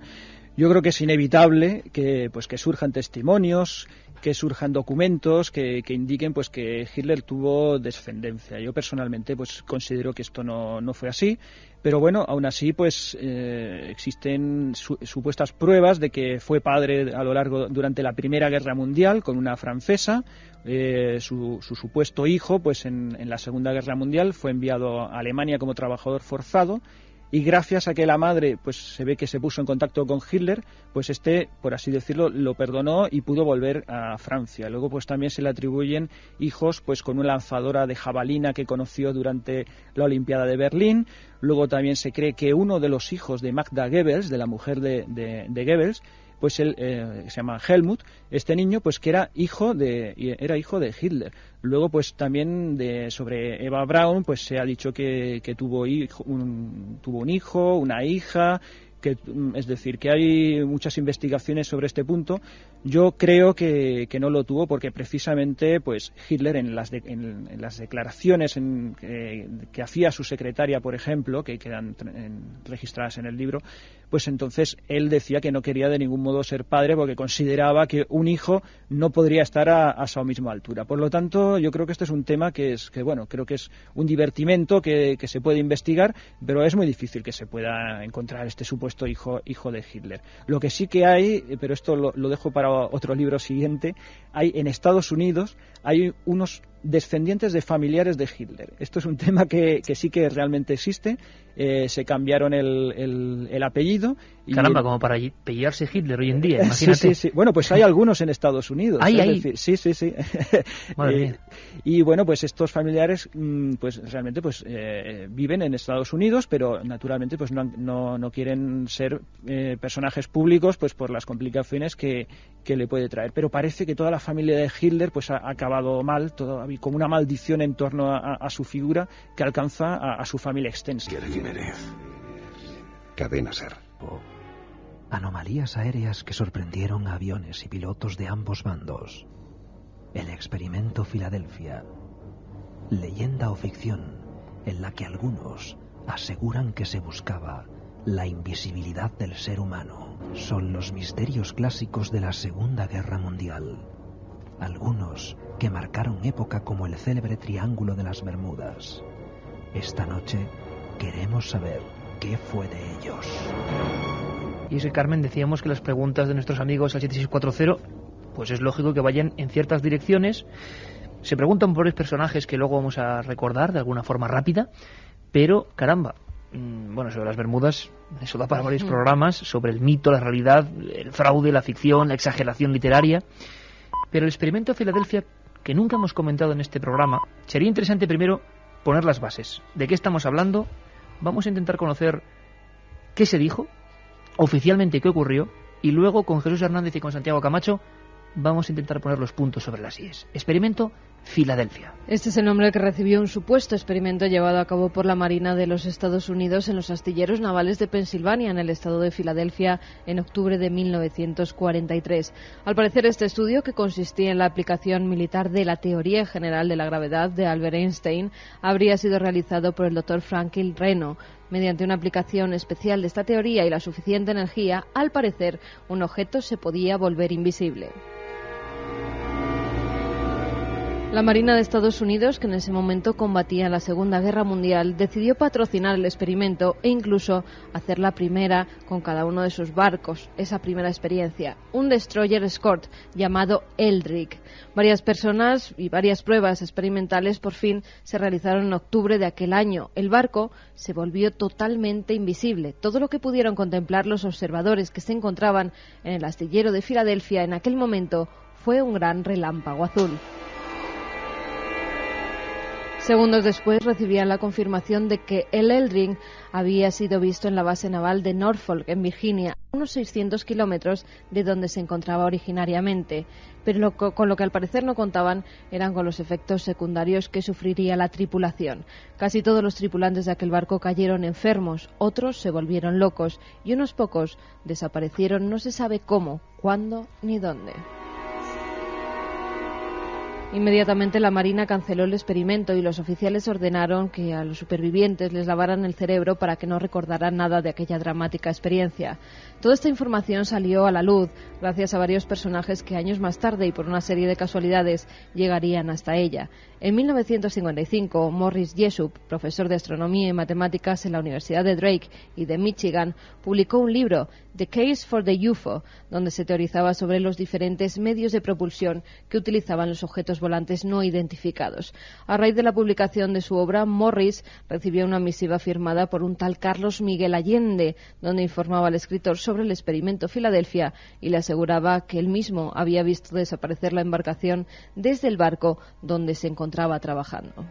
Yo creo que es inevitable que surjan testimonios, que surjan documentos que indiquen pues que Hitler tuvo descendencia. Yo personalmente pues considero que esto no fue así, pero bueno, aún así pues existen supuestas pruebas de que fue padre durante la Primera Guerra Mundial con una francesa. Su supuesto hijo pues en la Segunda Guerra Mundial fue enviado a Alemania como trabajador forzado, y gracias a que la madre pues se ve que se puso en contacto con Hitler, pues por así decirlo, lo perdonó y pudo volver a Francia. Luego pues también se le atribuyen hijos pues con una lanzadora de jabalina que conoció durante la Olimpiada de Berlín. Luego también se cree que uno de los hijos de Magda Goebbels, de la mujer de Goebbels, pues él se llama Helmut, este niño pues que era hijo de Hitler. Luego pues también sobre Eva Braun pues se ha dicho que tuvo un hijo, una hija, es decir, que hay muchas investigaciones sobre este punto, Yo creo que no lo tuvo porque precisamente pues Hitler en las declaraciones que hacía su secretaria, por ejemplo, que quedan registradas en el libro, pues entonces él decía que no quería de ningún modo ser padre porque consideraba que un hijo no podría estar a su misma altura. Por lo tanto, yo creo que este es un tema que creo que es un divertimento que se puede investigar, pero es muy difícil que se pueda encontrar este supuesto hijo de Hitler. Lo que sí que hay, pero esto lo dejo para otro libro siguiente, hay en Estados Unidos hay unos descendientes de familiares de Hitler. Esto es un tema que sí que realmente existe. Se cambiaron el apellido. Caramba, como para apellidarse Hitler hoy en día, imagínate. Sí. Bueno, pues hay algunos en Estados Unidos. Decir, sí. Madre mía. Y bueno, pues estos familiares pues realmente pues viven en Estados Unidos, pero naturalmente pues no quieren ser personajes públicos pues por las complicaciones que le puede traer. Pero parece que toda la familia de Hitler pues ha acabado mal, como una maldición en torno a su figura que alcanza a su familia extensa. Cadena Ser. Anomalías aéreas que sorprendieron a aviones y pilotos de ambos bandos. El experimento Filadelfia. Leyenda o ficción en la que algunos aseguran que se buscaba la invisibilidad del ser humano. Son los misterios clásicos de la Segunda Guerra Mundial. Algunos que marcaron época como el célebre Triángulo de las Bermudas. Esta noche queremos saber qué fue de ellos. Y es que, Carmen, decíamos que las preguntas de nuestros amigos al 7640, pues es lógico que vayan en ciertas direcciones. Se preguntan por personajes que luego vamos a recordar de alguna forma rápida, pero, caramba, bueno, sobre las Bermudas, eso da para varios programas, sobre el mito, la realidad, el fraude, la ficción, la exageración literaria. Pero el experimento Filadelfia, que nunca hemos comentado en este programa, sería interesante primero poner las bases. ¿De qué estamos hablando? Vamos a intentar conocer qué se dijo, oficialmente qué ocurrió, y luego con Jesús Hernández y con Santiago Camacho vamos a intentar poner los puntos sobre las íes. Experimento Filadelfia. Este es el nombre que recibió un supuesto experimento llevado a cabo por la Marina de los Estados Unidos en los astilleros navales de Pensilvania, en el estado de Filadelfia, en octubre de 1943. Al parecer, este estudio, que consistía en la aplicación militar de la teoría general de la gravedad de Albert Einstein, habría sido realizado por el doctor Franklin Reno. Mediante una aplicación especial de esta teoría y la suficiente energía, al parecer, un objeto se podía volver invisible. La Marina de Estados Unidos, que en ese momento combatía en la Segunda Guerra Mundial, decidió patrocinar el experimento e incluso hacer la primera con cada uno de sus barcos, esa primera experiencia, un destroyer escort llamado Eldrick. Varias personas y varias pruebas experimentales por fin se realizaron en octubre de aquel año. El barco se volvió totalmente invisible. Todo lo que pudieron contemplar los observadores que se encontraban en el astillero de Filadelfia en aquel momento fue un gran relámpago azul. Segundos después recibían la confirmación de que el Eldrick había sido visto en la base naval de Norfolk, en Virginia, a unos 600 kilómetros de donde se encontraba originariamente. Pero con lo que al parecer no contaban eran con los efectos secundarios que sufriría la tripulación. Casi todos los tripulantes de aquel barco cayeron enfermos, otros se volvieron locos y unos pocos desaparecieron no se sabe cómo, cuándo ni dónde. Inmediatamente la Marina canceló el experimento y los oficiales ordenaron que a los supervivientes les lavaran el cerebro para que no recordaran nada de aquella dramática experiencia. Toda esta información salió a la luz gracias a varios personajes que años más tarde y por una serie de casualidades llegarían hasta ella. En 1955, Morris Jessup, profesor de astronomía y matemáticas en la Universidad de Drake y de Michigan, publicó un libro, The Case for the UFO, donde se teorizaba sobre los diferentes medios de propulsión que utilizaban los objetos volantes no identificados. A raíz de la publicación de su obra, Morris recibió una misiva firmada por un tal Carlos Miguel Allende, donde informaba al escritor sobre el experimento Filadelfia y le aseguraba que él mismo había visto desaparecer la embarcación desde el barco donde se encontraba trabajando.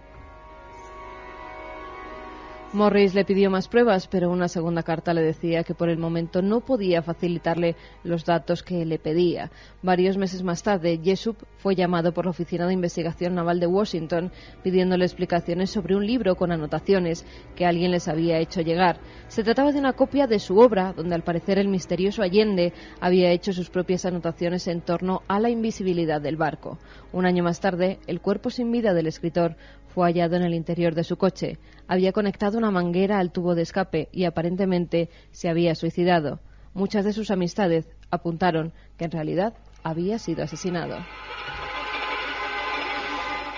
Morris le pidió más pruebas, pero una segunda carta le decía que por el momento no podía facilitarle los datos que le pedía. Varios meses más tarde, Jessup fue llamado por la Oficina de Investigación Naval de Washington pidiéndole explicaciones sobre un libro con anotaciones que alguien les había hecho llegar. Se trataba de una copia de su obra, donde al parecer el misterioso Allende había hecho sus propias anotaciones en torno a la invisibilidad del barco. Un año más tarde, el cuerpo sin vida del escritor fue hallado en el interior de su coche. Había conectado una manguera al tubo de escape y aparentemente se había suicidado. Muchas de sus amistades apuntaron que en realidad había sido asesinado.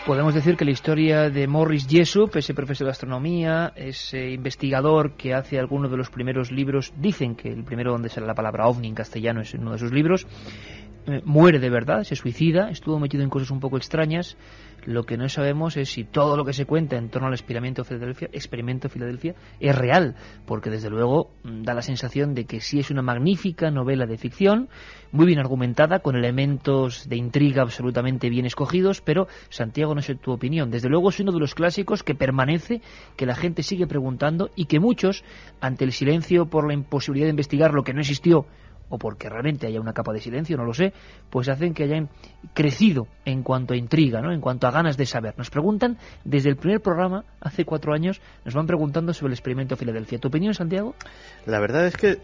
Podemos decir que la historia de Morris Jessup, ese profesor de astronomía, ese investigador que hace algunos de los primeros libros, dicen que el primero donde sale la palabra ovni en castellano es uno de sus libros, muere de verdad, se suicida, estuvo metido en cosas un poco extrañas. Lo que no sabemos es si todo lo que se cuenta en torno al experimento Filadelfia es real, porque desde luego da la sensación de que sí es una magnífica novela de ficción, muy bien argumentada, con elementos de intriga absolutamente bien escogidos, pero Santiago, no sé tu opinión, desde luego es uno de los clásicos que permanece, que la gente sigue preguntando y que muchos, ante el silencio por la imposibilidad de investigar lo que no existió, o porque realmente haya una capa de silencio, no lo sé, pues hacen que hayan crecido en cuanto a intriga, ¿no? En cuanto a ganas de saber. Nos preguntan, desde el primer programa, hace 4 años, nos van preguntando sobre el experimento Filadelfia. ¿Tu opinión, Santiago? La verdad es que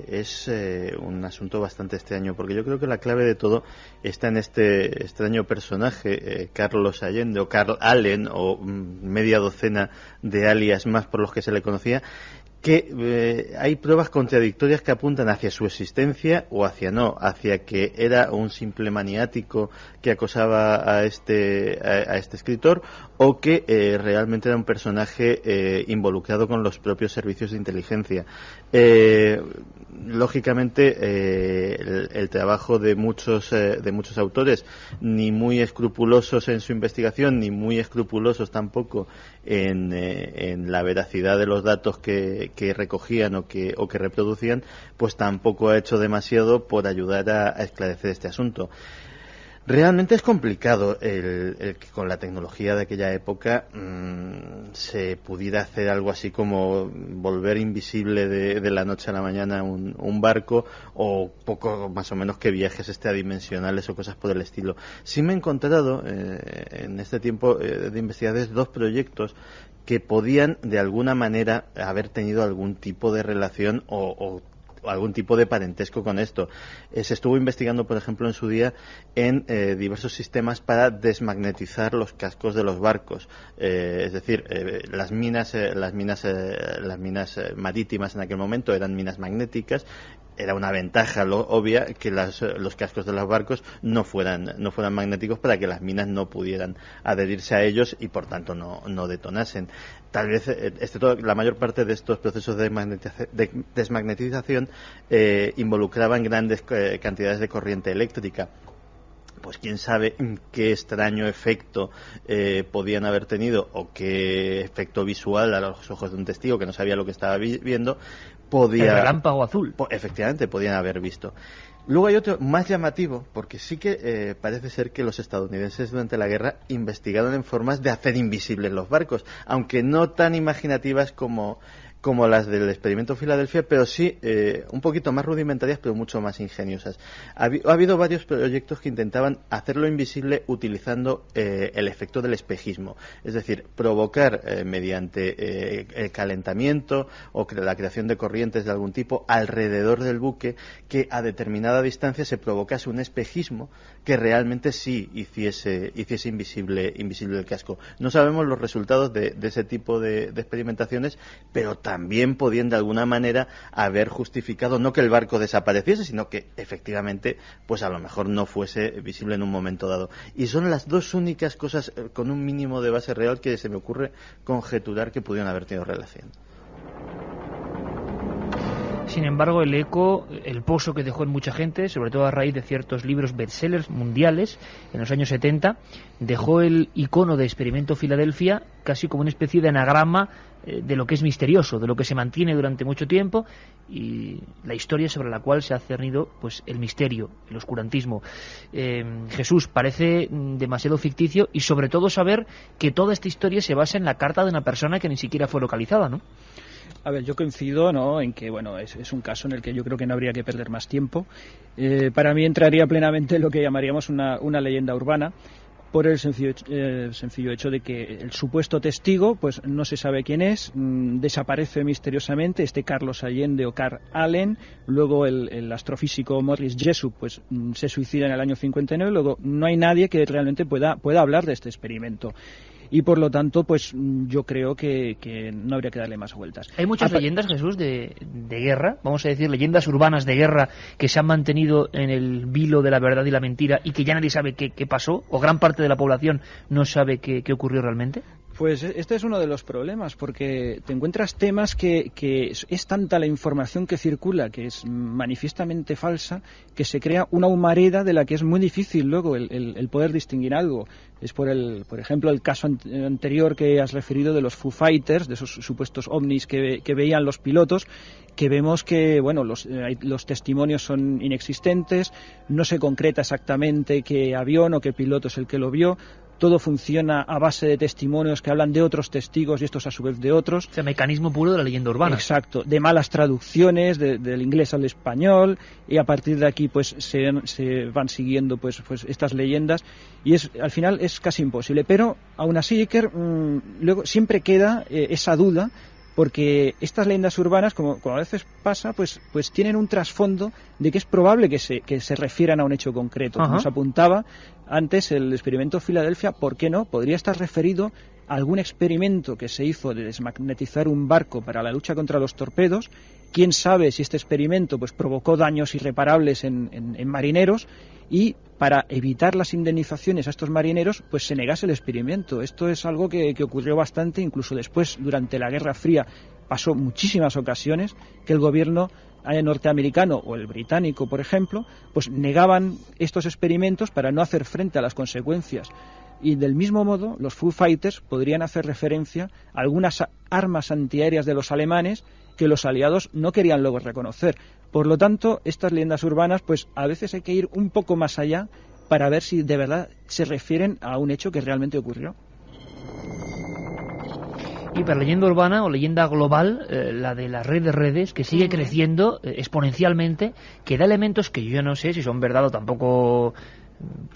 es un asunto bastante extraño, porque yo creo que la clave de todo está en este extraño personaje, Carlos Allende, o Carl Allen, o media docena de alias más por los que se le conocía, que hay pruebas contradictorias que apuntan hacia su existencia o hacia no, hacia que era un simple maniático que acosaba a este escritor, o que realmente era un personaje involucrado con los propios servicios de inteligencia. Lógicamente el trabajo de muchos autores, ni muy escrupulosos en su investigación, ni muy escrupulosos tampoco en la veracidad de los datos que recogían o que reproducían, pues tampoco ha hecho demasiado por ayudar a esclarecer este asunto. Realmente es complicado el que con la tecnología de aquella época se pudiera hacer algo así como volver invisible de la noche a la mañana un barco, o poco más o menos que viajes extradimensionales o cosas por el estilo. Sí me he encontrado en este tiempo de investigadores 2 proyectos que podían de alguna manera haber tenido algún tipo de relación o algún tipo de parentesco con esto. Se estuvo investigando, por ejemplo, en su día en diversos sistemas para desmagnetizar los cascos de los barcos. Es decir, las minas marítimas en aquel momento eran minas magnéticas. Era una ventaja obvia que los cascos de los barcos no fueran magnéticos, para que las minas no pudieran adherirse a ellos y por tanto no detonasen. Tal vez la mayor parte de estos procesos de desmagnetización involucraban grandes cantidades de corriente eléctrica. Pues quién sabe qué extraño efecto podían haber tenido, o qué efecto visual a los ojos de un testigo que no sabía lo que estaba viendo el relámpago azul. Efectivamente, podían haber visto. Luego hay otro más llamativo, porque sí que parece ser que los estadounidenses durante la guerra investigaron en formas de hacer invisibles los barcos, aunque no tan imaginativas como las del experimento Filadelfia, pero sí un poquito más rudimentarias, pero mucho más ingeniosas. Ha habido varios proyectos que intentaban hacerlo invisible utilizando el efecto del espejismo, es decir, provocar mediante el calentamiento o la creación de corrientes de algún tipo alrededor del buque, que a determinada distancia se provocase un espejismo que realmente sí hiciese invisible el casco. No sabemos los resultados de ese tipo de experimentaciones, pero también podían de alguna manera haber justificado no que el barco desapareciese, sino que efectivamente pues a lo mejor no fuese visible en un momento dado. Y son las 2 únicas cosas con un mínimo de base real que se me ocurre conjeturar que pudieron haber tenido relación. Sin embargo, el eco, el pozo que dejó en mucha gente, sobre todo a raíz de ciertos libros bestsellers mundiales en los años 70, dejó el icono de Experimento Filadelfia casi como una especie de anagrama de lo que es misterioso, de lo que se mantiene durante mucho tiempo y la historia sobre la cual se ha cernido pues el misterio, el oscurantismo. Jesús, parece demasiado ficticio y sobre todo saber que toda esta historia se basa en la carta de una persona que ni siquiera fue localizada, ¿no? A ver, yo coincido, ¿no?, en que bueno, es un caso en el que yo creo que no habría que perder más tiempo. Para mí entraría plenamente en lo que llamaríamos una leyenda urbana, por el sencillo hecho de que el supuesto testigo pues no se sabe quién es, desaparece misteriosamente, Carlos Allende o Carl Allen, luego el astrofísico Morris Jessup pues se suicida en el año 59, luego no hay nadie que realmente pueda hablar de este experimento. Y por lo tanto, pues yo creo que no habría que darle más vueltas. Hay muchas leyendas, Jesús, de guerra, vamos a decir, leyendas urbanas de guerra que se han mantenido en el vilo de la verdad y la mentira y que ya nadie sabe qué pasó, o gran parte de la población no sabe qué ocurrió realmente. Pues este es uno de los problemas, porque te encuentras temas que es tanta la información que circula, que es manifiestamente falsa, que se crea una humareda de la que es muy difícil luego el poder distinguir algo. Es por ejemplo, el caso anterior que has referido de los Foo Fighters, de esos supuestos ovnis que veían los pilotos, que vemos que bueno los testimonios son inexistentes, no se concreta exactamente qué avión o qué piloto es el que lo vio. Todo funciona a base de testimonios que hablan de otros testigos y estos a su vez de otros. O sea, mecanismo puro de la leyenda urbana. Exacto, de malas traducciones del inglés al español, y a partir de aquí pues se van siguiendo pues estas leyendas, y al final es casi imposible. Pero aún así, Iker, luego siempre queda esa duda, porque estas leyendas urbanas, como a veces pasa, pues tienen un trasfondo de que es probable que se refieran a un hecho concreto. Como nos apuntaba antes, el experimento Filadelfia, ¿por qué no? Podría estar referido a algún experimento que se hizo de desmagnetizar un barco para la lucha contra los torpedos. Quién sabe si este experimento pues provocó daños irreparables en marineros, y para evitar las indemnizaciones a estos marineros pues se negase el experimento. Esto es algo que ocurrió bastante, incluso después, durante la Guerra Fría, pasó muchísimas ocasiones que el gobierno norteamericano o el británico, por ejemplo, pues negaban estos experimentos para no hacer frente a las consecuencias. Y del mismo modo, los Foo Fighters podrían hacer referencia a algunas armas antiaéreas de los alemanes que los aliados no querían luego reconocer. Por lo tanto, estas leyendas urbanas, pues a veces hay que ir un poco más allá para ver si de verdad se refieren a un hecho que realmente ocurrió. Y para leyenda urbana o leyenda global, la de la red de redes, que sigue creciendo exponencialmente, que da elementos que yo no sé si son verdad o tampoco.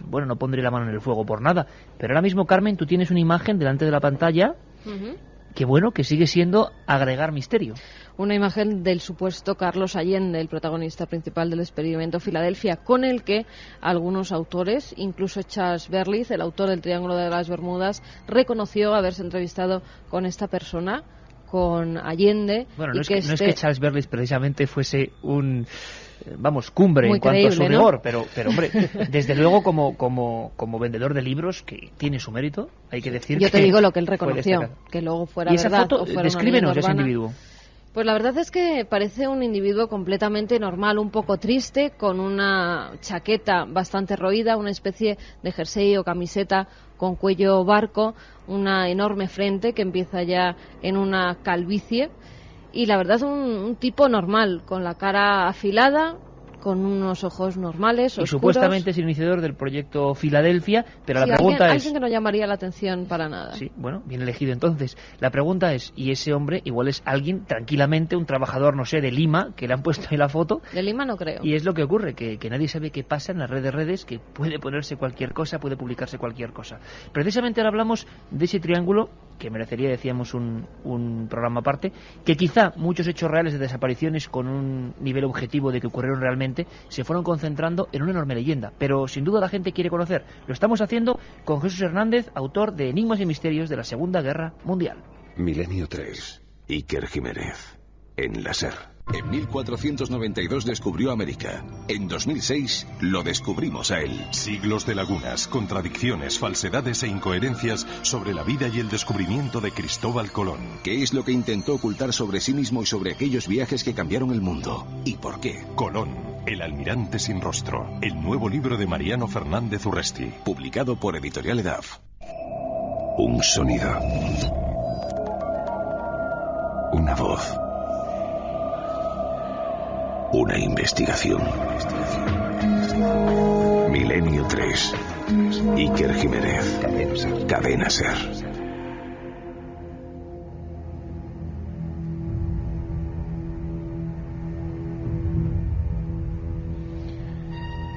Bueno, no pondré la mano en el fuego por nada. Pero ahora mismo, Carmen, tú tienes una imagen delante de la pantalla que sigue siendo agregar misterio. Una imagen del supuesto Carlos Allende, el protagonista principal del experimento Filadelfia, con el que algunos autores, incluso Charles Berlitz, el autor del Triángulo de las Bermudas, reconoció haberse entrevistado con esta persona, con Allende. Bueno, no es que Charles Berlitz precisamente fuese un cumbre muy en cuanto a su rigor, ¿no? pero hombre, desde luego como vendedor de libros, que tiene su mérito, hay que decir. Yo te digo lo que él reconoció, que luego fuera verdad. ¿Y esa foto? O fuera Descríbenos ese individuo. Pues la verdad es que parece un individuo completamente normal, un poco triste, con una chaqueta bastante roída, una especie de jersey o camiseta con cuello barco, una enorme frente que empieza ya en una calvicie, y la verdad es un tipo normal, con la cara afilada, con unos ojos normales, oscuros. Y supuestamente es el iniciador del proyecto Filadelfia, pero sí, la pregunta es... Alguien que no llamaría la atención para nada. Sí, bueno, bien elegido entonces. La pregunta es, ¿y ese hombre igual es alguien, tranquilamente, un trabajador, no sé, de Lima, que le han puesto ahí la foto? De Lima no creo. Y es lo que ocurre, que nadie sabe qué pasa en la red de redes, que puede ponerse cualquier cosa, puede publicarse cualquier cosa. Precisamente ahora hablamos de ese triángulo, que merecería, decíamos, un programa aparte, que quizá muchos hechos reales de desapariciones con un nivel objetivo de que ocurrieron realmente se fueron concentrando en una enorme leyenda, pero sin duda la gente quiere conocer. Lo estamos haciendo con Jesús Hernández, autor de Enigmas y Misterios de la Segunda Guerra Mundial. Milenio 3, Iker Jiménez, en la SER. En 1492 descubrió América. En 2006 lo descubrimos a él. Siglos de lagunas, contradicciones, falsedades e incoherencias sobre la vida y el descubrimiento de Cristóbal Colón. ¿Qué es lo que intentó ocultar sobre sí mismo y sobre aquellos viajes que cambiaron el mundo? ¿Y por qué? Colón, el almirante sin rostro. El nuevo libro de Mariano Fernández Urresti. Publicado por Editorial Edaf. Un sonido. Una voz. Una investigación. Milenio 3. Iker Jiménez. Cadena Ser.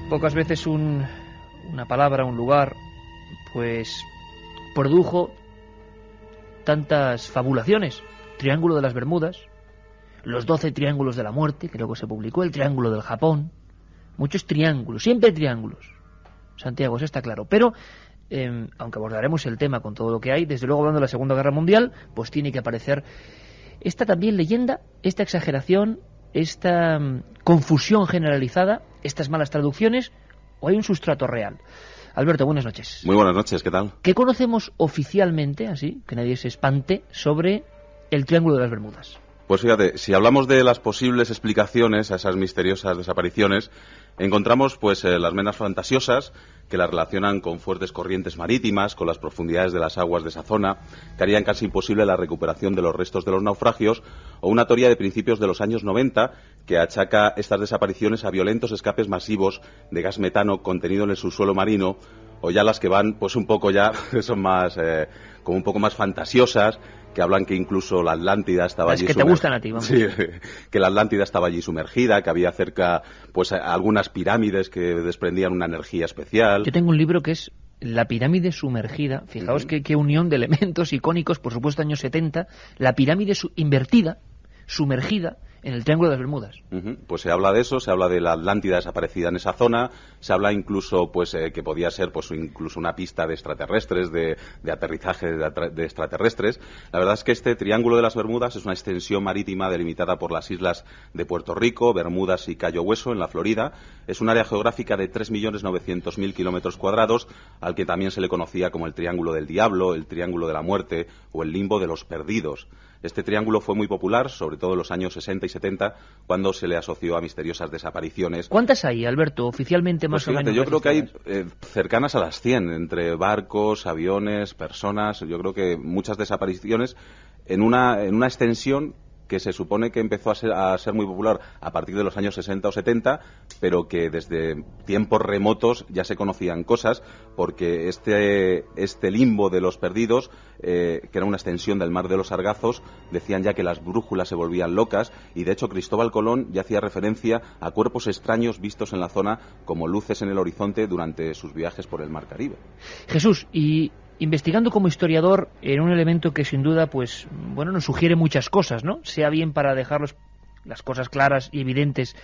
Pocas veces una palabra, un lugar, pues produjo tantas fabulaciones. Triángulo de las Bermudas, los 12 triángulos de la muerte, que luego se publicó, el triángulo del Japón, muchos triángulos, siempre triángulos. Santiago, eso está claro. Pero, aunque abordaremos el tema con todo lo que hay, desde luego hablando de la Segunda Guerra Mundial, pues tiene que aparecer esta también leyenda, esta exageración, esta confusión generalizada, estas malas traducciones, o hay un sustrato real. Alberto, buenas noches. Muy buenas noches, ¿qué tal? ¿Qué conocemos oficialmente, así, que nadie se espante, sobre el Triángulo de las Bermudas? Pues fíjate, si hablamos de las posibles explicaciones a esas misteriosas desapariciones, encontramos pues las menos fantasiosas, que las relacionan con fuertes corrientes marítimas, con las profundidades de las aguas de esa zona, que harían casi imposible la recuperación de los restos de los naufragios, o una teoría de principios de los años 90 que achaca estas desapariciones a violentos escapes masivos de gas metano contenido en el subsuelo marino, o ya las que van pues un poco ya, son más, como un poco más fantasiosas, que hablan que incluso la Atlántida estaba allí sumergida. Es que te gustan a ti, vamos. Sí, que la Atlántida estaba allí sumergida, que había cerca pues algunas pirámides que desprendían una energía especial. Yo tengo un libro que es La pirámide sumergida. Fijaos qué unión de elementos icónicos, por supuesto años 70, la pirámide invertida, sumergida, en el Triángulo de las Bermudas. Pues se habla de eso, se habla de la Atlántida desaparecida en esa zona, se habla incluso pues que podía ser pues incluso una pista de extraterrestres, de aterrizaje de extraterrestres. La verdad es que este Triángulo de las Bermudas es una extensión marítima delimitada por las islas de Puerto Rico, Bermudas y Cayo Hueso, en la Florida. Es un área geográfica de 3.900.000 kilómetros cuadrados, al que también se le conocía como el Triángulo del Diablo, el Triángulo de la Muerte o el Limbo de los Perdidos. Este triángulo fue muy popular, sobre todo en los años 60 y 70, cuando se le asoció a misteriosas desapariciones. ¿Cuántas hay, Alberto, oficialmente más o menos? Yo creo que hay cercanas a las 100, entre barcos, aviones, personas. Yo creo que muchas desapariciones en una extensión que se supone que empezó a ser muy popular a partir de los años 60 o 70, pero que desde tiempos remotos ya se conocían cosas, porque este limbo de los perdidos, que era una extensión del Mar de los Sargazos, decían ya que las brújulas se volvían locas, y de hecho Cristóbal Colón ya hacía referencia a cuerpos extraños vistos en la zona como luces en el horizonte durante sus viajes por el Mar Caribe. Jesús, y investigando como historiador en un elemento que sin duda pues bueno nos sugiere muchas cosas, ¿no? Sea bien para dejar las cosas claras y evidentes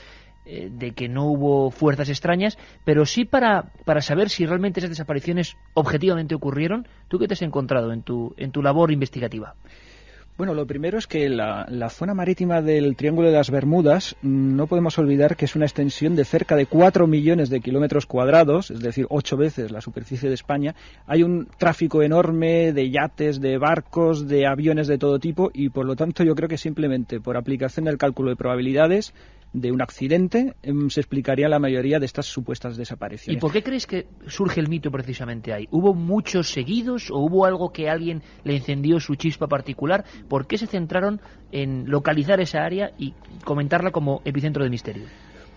de que no hubo fuerzas extrañas, pero sí para saber si realmente esas desapariciones objetivamente ocurrieron. ¿Tú qué te has encontrado en tu labor investigativa? Bueno, lo primero es que la zona marítima del Triángulo de las Bermudas no podemos olvidar que es una extensión de cerca de 4 millones de kilómetros cuadrados, es decir, 8 veces la superficie de España. Hay un tráfico enorme de yates, de barcos, de aviones de todo tipo y, por lo tanto, yo creo que simplemente por aplicación del cálculo de probabilidades de un accidente se explicaría la mayoría de estas supuestas desapariciones. ¿Y por qué crees que surge el mito precisamente ahí? ¿Hubo muchos seguidos o hubo algo que alguien le encendió su chispa particular? ¿Por qué se centraron en localizar esa área y comentarla como epicentro de misterio?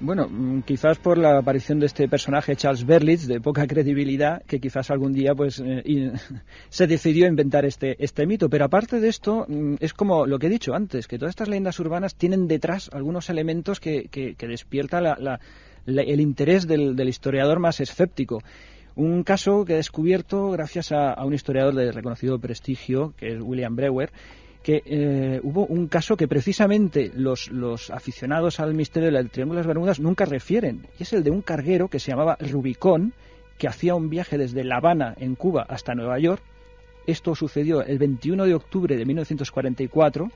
Bueno, quizás por la aparición de este personaje Charles Berlitz, de poca credibilidad, que quizás algún día pues se decidió inventar este mito. Pero aparte de esto, es como lo que he dicho antes, que todas estas leyendas urbanas tienen detrás algunos elementos que despierta el interés del historiador más escéptico. Un caso que he descubierto gracias a un historiador de reconocido prestigio, que es William Brewer, que hubo un caso que precisamente los aficionados al misterio del Triángulo de las Bermudas nunca refieren, y es el de un carguero que se llamaba Rubicón, que hacía un viaje desde La Habana, en Cuba, hasta Nueva York. Esto sucedió el 21 de octubre de 1944,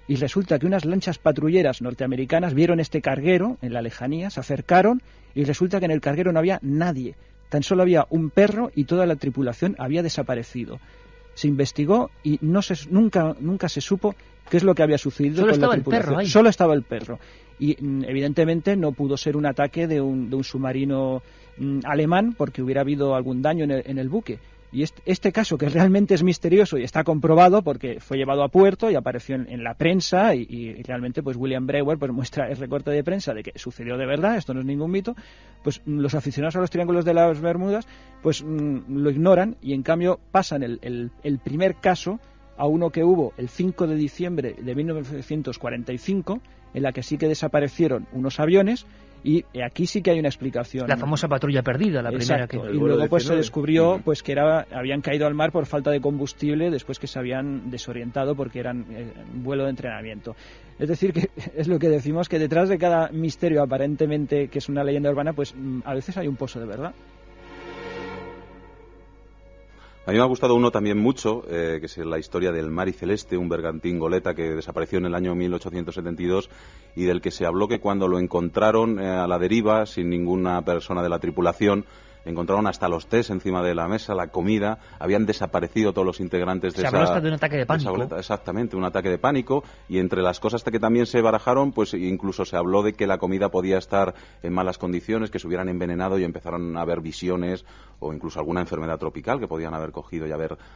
y resulta que unas lanchas patrulleras norteamericanas vieron este carguero en la lejanía, se acercaron y resulta que en el carguero no había nadie, tan solo había un perro y toda la tripulación había desaparecido. Se investigó y nunca se supo qué es lo que había sucedido con la tripulación. Solo estaba el perro. Y evidentemente no pudo ser un ataque de un submarino alemán, porque hubiera habido algún daño en el buque. Y este caso, que realmente es misterioso y está comprobado porque fue llevado a puerto y apareció en la prensa, y realmente pues William Brewer pues muestra el recorte de prensa de que sucedió de verdad, esto no es ningún mito, pues los aficionados a los triángulos de las Bermudas pues lo ignoran, y en cambio pasan el primer caso a uno que hubo el 5 de diciembre de 1945, en la que sí que desaparecieron unos aviones. Y aquí sí que hay una explicación. La famosa patrulla perdida, la primera que... Y luego pues se descubrió pues que habían caído al mar por falta de combustible después que se habían desorientado porque eran vuelo de entrenamiento. Es decir, que es lo que decimos, que detrás de cada misterio aparentemente que es una leyenda urbana, pues a veces hay un pozo de verdad. A mí me ha gustado uno también mucho, que es la historia del Mari Celeste, un bergantín goleta que desapareció en el año 1872 y del que se habló que cuando lo encontraron a la deriva, sin ninguna persona de la tripulación, encontraron hasta los tés encima de la mesa, la comida, habían desaparecido todos los integrantes de esa... Se habló hasta de un ataque de pánico. Exactamente, un ataque de pánico, y entre las cosas que también se barajaron, pues incluso se habló de que la comida podía estar en malas condiciones, que se hubieran envenenado y empezaron a haber visiones o incluso alguna enfermedad tropical que podían haber cogido y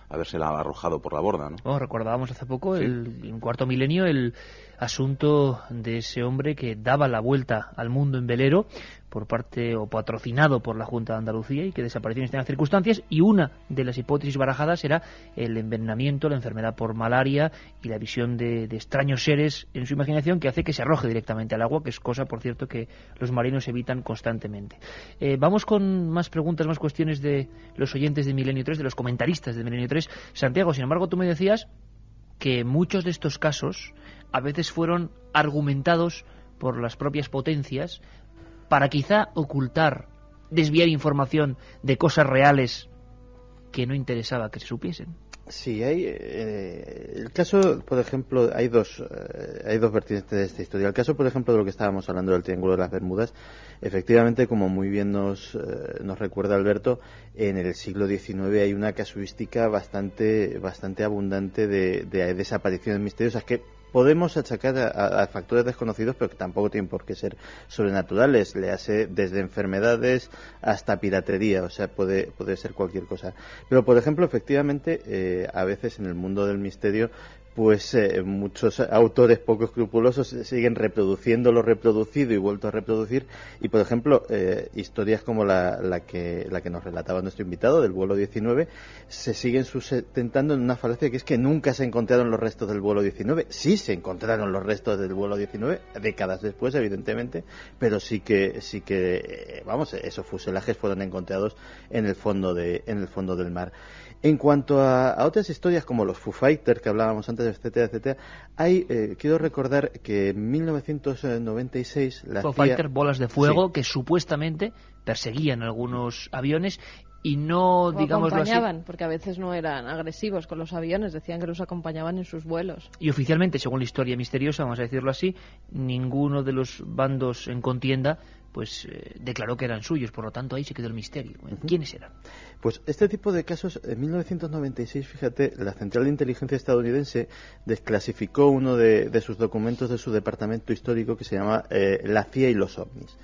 habérsela arrojado por la borda, ¿no? Recordábamos hace poco, sí, en cuarto milenio, el asunto de ese hombre que daba la vuelta al mundo en velero por parte o patrocinado por la Junta de Andalucía y que desapareció en estas circunstancias, y una de las hipótesis barajadas era el envenenamiento, la enfermedad por malaria y la visión de extraños seres en su imaginación que hace que se arroje directamente al agua, que es cosa, por cierto, que los marinos evitan constantemente. Vamos con más preguntas, más cuestiones de los oyentes de Milenio 3, de los comentaristas de Milenio 3. Santiago, sin embargo, tú me decías que muchos de estos casos a veces fueron argumentados por las propias potencias para quizá ocultar, desviar información de cosas reales que no interesaba que se supiesen. Sí, hay el caso, por ejemplo, hay dos vertientes de esta historia. El caso, por ejemplo, de lo que estábamos hablando del Triángulo de las Bermudas, efectivamente, como muy bien nos recuerda Alberto, en el siglo XIX hay una casuística bastante abundante de desapariciones misteriosas que podemos achacar a factores desconocidos, pero que tampoco tienen por qué ser sobrenaturales. Le hace desde enfermedades hasta piratería, o sea, puede ser cualquier cosa. Pero, por ejemplo, efectivamente, a veces en el mundo del misterio, pues muchos autores poco escrupulosos siguen reproduciendo lo reproducido y vuelto a reproducir, y por ejemplo historias como la que nos relataba nuestro invitado del vuelo 19 se siguen sustentando en una falacia, que es que nunca se encontraron los restos del vuelo 19. Sí se encontraron los restos del vuelo 19 décadas después, evidentemente, pero sí que vamos, esos fuselajes fueron encontrados en el fondo del mar. En cuanto a otras historias como los Foo Fighters que hablábamos antes, etcétera, quiero recordar que en 1996 la Foo CIA... Fighters, bolas de fuego, sí, que supuestamente perseguían algunos aviones y no, digamos, acompañaban, porque a veces no eran agresivos con los aviones, decían que los acompañaban en sus vuelos. Y oficialmente, según la historia misteriosa, vamos a decirlo así, ninguno de los bandos en contienda pues declaró que eran suyos, por lo tanto ahí se quedó el misterio. ¿Quiénes eran? Pues este tipo de casos, en 1996, fíjate, la Central de Inteligencia estadounidense desclasificó uno de sus documentos de su departamento histórico que se llama La CIA y los ovnis.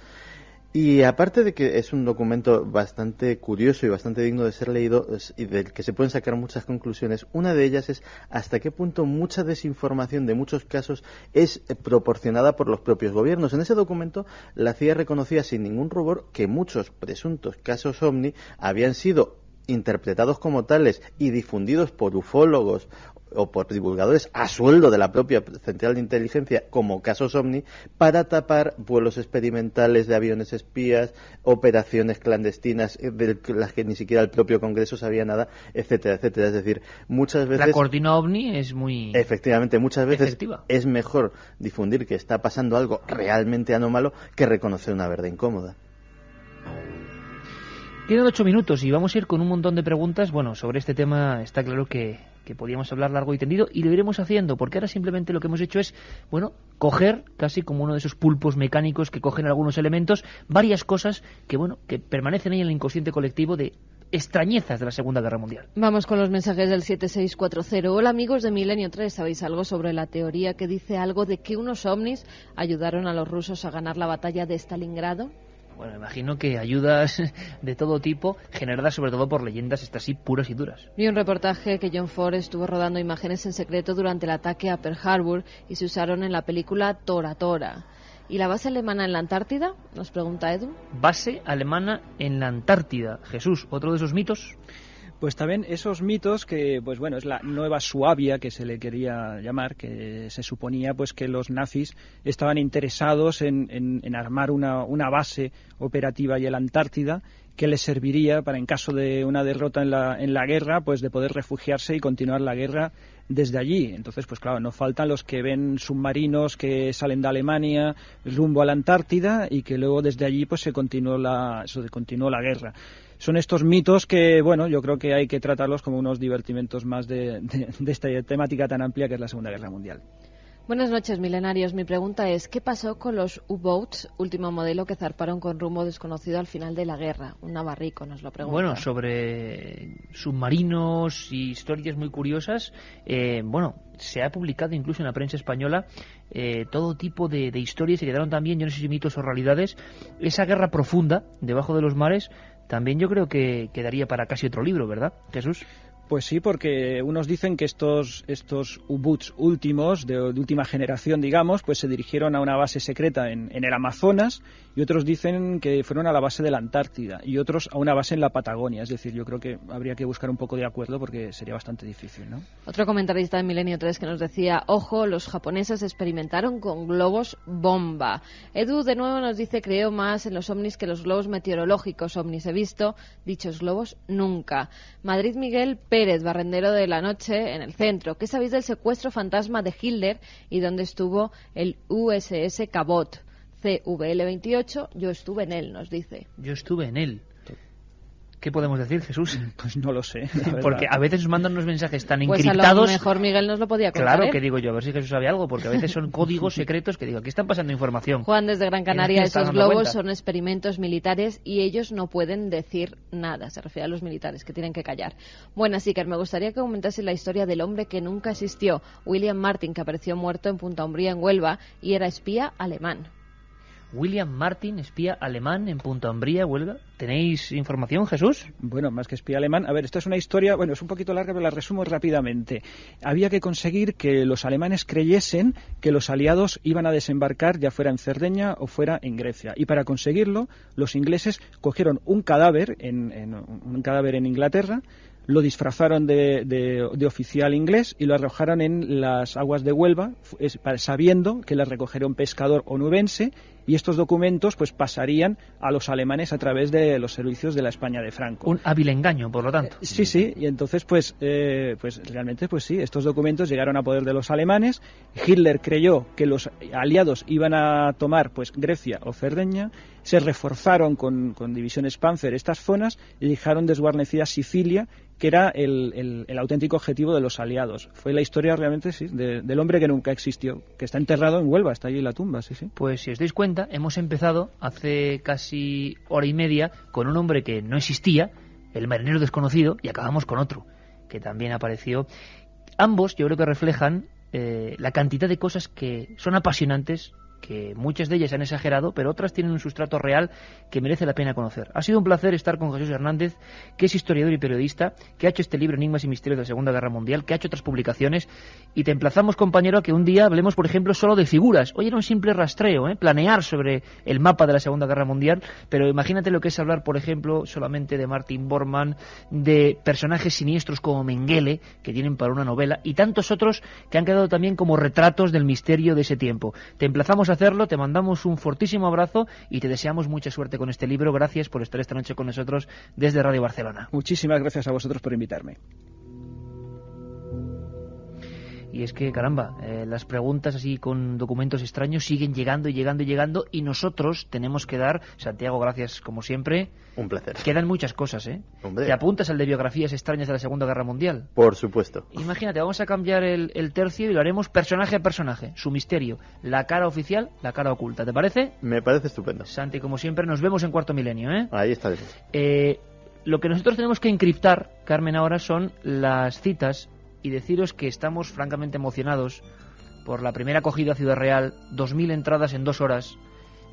Y aparte de que es un documento bastante curioso y bastante digno de ser leído y del que se pueden sacar muchas conclusiones, una de ellas es hasta qué punto mucha desinformación de muchos casos es proporcionada por los propios gobiernos. En ese documento la CIA reconocía sin ningún rubor que muchos presuntos casos ovni habían sido interpretados como tales y difundidos por ufólogos o por divulgadores a sueldo de la propia Central de Inteligencia como casos ovni para tapar vuelos experimentales de aviones espías, operaciones clandestinas de las que ni siquiera el propio Congreso sabía nada, etcétera, etcétera. Es decir, muchas veces... La cortina ovni es muy... Efectivamente, muchas veces efectiva. Es mejor difundir que está pasando algo realmente anómalo que reconocer una verdad incómoda. Quedan 8 minutos y vamos a ir con un montón de preguntas. Bueno, sobre este tema está claro que que podíamos hablar largo y tendido, y lo iremos haciendo, porque ahora simplemente lo que hemos hecho es, bueno, coger, casi como uno de esos pulpos mecánicos que cogen algunos elementos, varias cosas que, bueno, que permanecen ahí en el inconsciente colectivo de extrañezas de la Segunda Guerra Mundial. Vamos con los mensajes del 7640. Hola amigos de Milenio 3, ¿sabéis algo sobre la teoría que dice algo de que unos ovnis ayudaron a los rusos a ganar la batalla de Stalingrado? Bueno, imagino que ayudas de todo tipo, generadas sobre todo por leyendas estas así puras y duras. Vi un reportaje que John Ford estuvo rodando imágenes en secreto durante el ataque a Pearl Harbor y se usaron en la película Tora Tora. ¿Y la base alemana en la Antártida? Nos pregunta Edu. Base alemana en la Antártida. Jesús, ¿otro de esos mitos? Pues también esos mitos que, pues bueno, es la nueva Suabia que se le quería llamar, que se suponía pues que los nazis estaban interesados en armar una base operativa y en la Antártida que les serviría para, en caso de una derrota en la guerra, pues de poder refugiarse y continuar la guerra desde allí. Entonces, pues claro, no faltan los que ven submarinos que salen de Alemania rumbo a la Antártida y que luego desde allí pues se continuó la guerra. Son estos mitos que, bueno, yo creo que hay que tratarlos como unos divertimentos más de esta temática tan amplia que es la Segunda Guerra Mundial. Buenas noches, milenarios. Mi pregunta es, ¿qué pasó con los U-Boats, último modelo que zarparon con rumbo desconocido al final de la guerra? Un navarrico nos lo pregunta. Bueno, sobre submarinos y historias muy curiosas, bueno, se ha publicado incluso en la prensa española todo tipo de historias y quedaron también, yo no sé si mitos o realidades, esa guerra profunda debajo de los mares. También yo creo que quedaría para casi otro libro, ¿verdad, Jesús? Pues sí, porque unos dicen que estos U-Boats últimos, de última generación, digamos, pues se dirigieron a una base secreta en el Amazonas, y otros dicen que fueron a la base de la Antártida, y otros a una base en la Patagonia. Es decir, yo creo que habría que buscar un poco de acuerdo porque sería bastante difícil, ¿no? Otro comentarista de Milenio 3 que nos decía, ojo, los japoneses experimentaron con globos bomba. Edu de nuevo nos dice, creo más en los ovnis que los globos meteorológicos. Ovnis he visto, dichos globos nunca. Madrid Miguel Pérez, barrendero de la noche en el centro. ¿Qué sabéis del secuestro fantasma de Hitler y dónde estuvo el USS Cabot? CVL-28, yo estuve en él, nos dice. Yo estuve en él. ¿Qué podemos decir, Jesús? Pues no lo sé. Porque a veces nos mandan unos mensajes tan pues encriptados. Pues a lo mejor Miguel nos lo podía contar. Claro, que digo yo, a ver si Jesús sabe algo, porque a veces son códigos secretos que digo, aquí están pasando información. Juan desde Gran Canaria, esos globos son experimentos militares y ellos no pueden decir nada. Se refiere a los militares, que tienen que callar. Bueno, Iker, me gustaría que comentase la historia del hombre que nunca existió, William Martin, que apareció muerto en Punta Umbría, en Huelva, y era espía alemán. William Martin, espía alemán en Punta Umbría, Huelva. ¿Tenéis información, Jesús? Bueno, más que espía alemán. A ver, esta es una historia, bueno, es un poquito larga, pero la resumo rápidamente. Había que conseguir que los alemanes creyesen que los aliados iban a desembarcar ya fuera en Cerdeña o fuera en Grecia. Y para conseguirlo, los ingleses cogieron un cadáver en Inglaterra, lo disfrazaron de oficial inglés y lo arrojaron en las aguas de Huelva, sabiendo que las recogería un pescador onubense, y estos documentos pues pasarían a los alemanes a través de los servicios de la España de Franco. Un hábil engaño, por lo tanto. Sí, y entonces pues realmente pues sí, estos documentos llegaron a poder de los alemanes. Hitler creyó que los aliados iban a tomar pues Grecia o Cerdeña, se reforzaron con divisiones Panzer estas zonas y dejaron desguarnecida Sicilia, que era el auténtico objetivo de los aliados. Fue la historia realmente, sí, del hombre que nunca existió, que está enterrado en Huelva, está allí la tumba, sí. Pues si os dais cuenta, hemos empezado hace casi hora y media con un hombre que no existía, el marinero desconocido, y acabamos con otro, que también apareció. Ambos yo creo que reflejan la cantidad de cosas que son apasionantes, que muchas de ellas han exagerado, pero otras tienen un sustrato real que merece la pena conocer. Ha sido un placer estar con Jesús Hernández, que es historiador y periodista, que ha hecho este libro Enigmas y Misterios de la Segunda Guerra Mundial, que ha hecho otras publicaciones, y te emplazamos, compañero, a que un día hablemos, por ejemplo, solo de figuras. Hoy era un simple rastreo, planear sobre el mapa de la Segunda Guerra Mundial, pero imagínate lo que es hablar, por ejemplo, solamente de Martin Bormann, de personajes siniestros como Mengele, que tienen para una novela, y tantos otros que han quedado también como retratos del misterio de ese tiempo. Te emplazamos a hacerlo, te mandamos un fortísimo abrazo y te deseamos mucha suerte con este libro. Gracias por estar esta noche con nosotros desde Radio Barcelona. Muchísimas gracias a vosotros por invitarme. Y es que, caramba, las preguntas así con documentos extraños siguen llegando y llegando y llegando, y nosotros tenemos que dar, Santiago, gracias como siempre. Un placer. Quedan muchas cosas, ¿eh? Hombre. ¿Te apuntas al de biografías extrañas de la Segunda Guerra Mundial? Por supuesto. Imagínate, vamos a cambiar el tercio y lo haremos personaje a personaje, su misterio, la cara oficial, la cara oculta. ¿Te parece? Me parece estupendo. Santi, como siempre, nos vemos en Cuarto Milenio, ¿eh? Ahí estaremos. Lo que nosotros tenemos que encriptar, Carmen, ahora son las citas, y deciros que estamos francamente emocionados por la primera acogida a Ciudad Real. 2.000 entradas en 2 horas.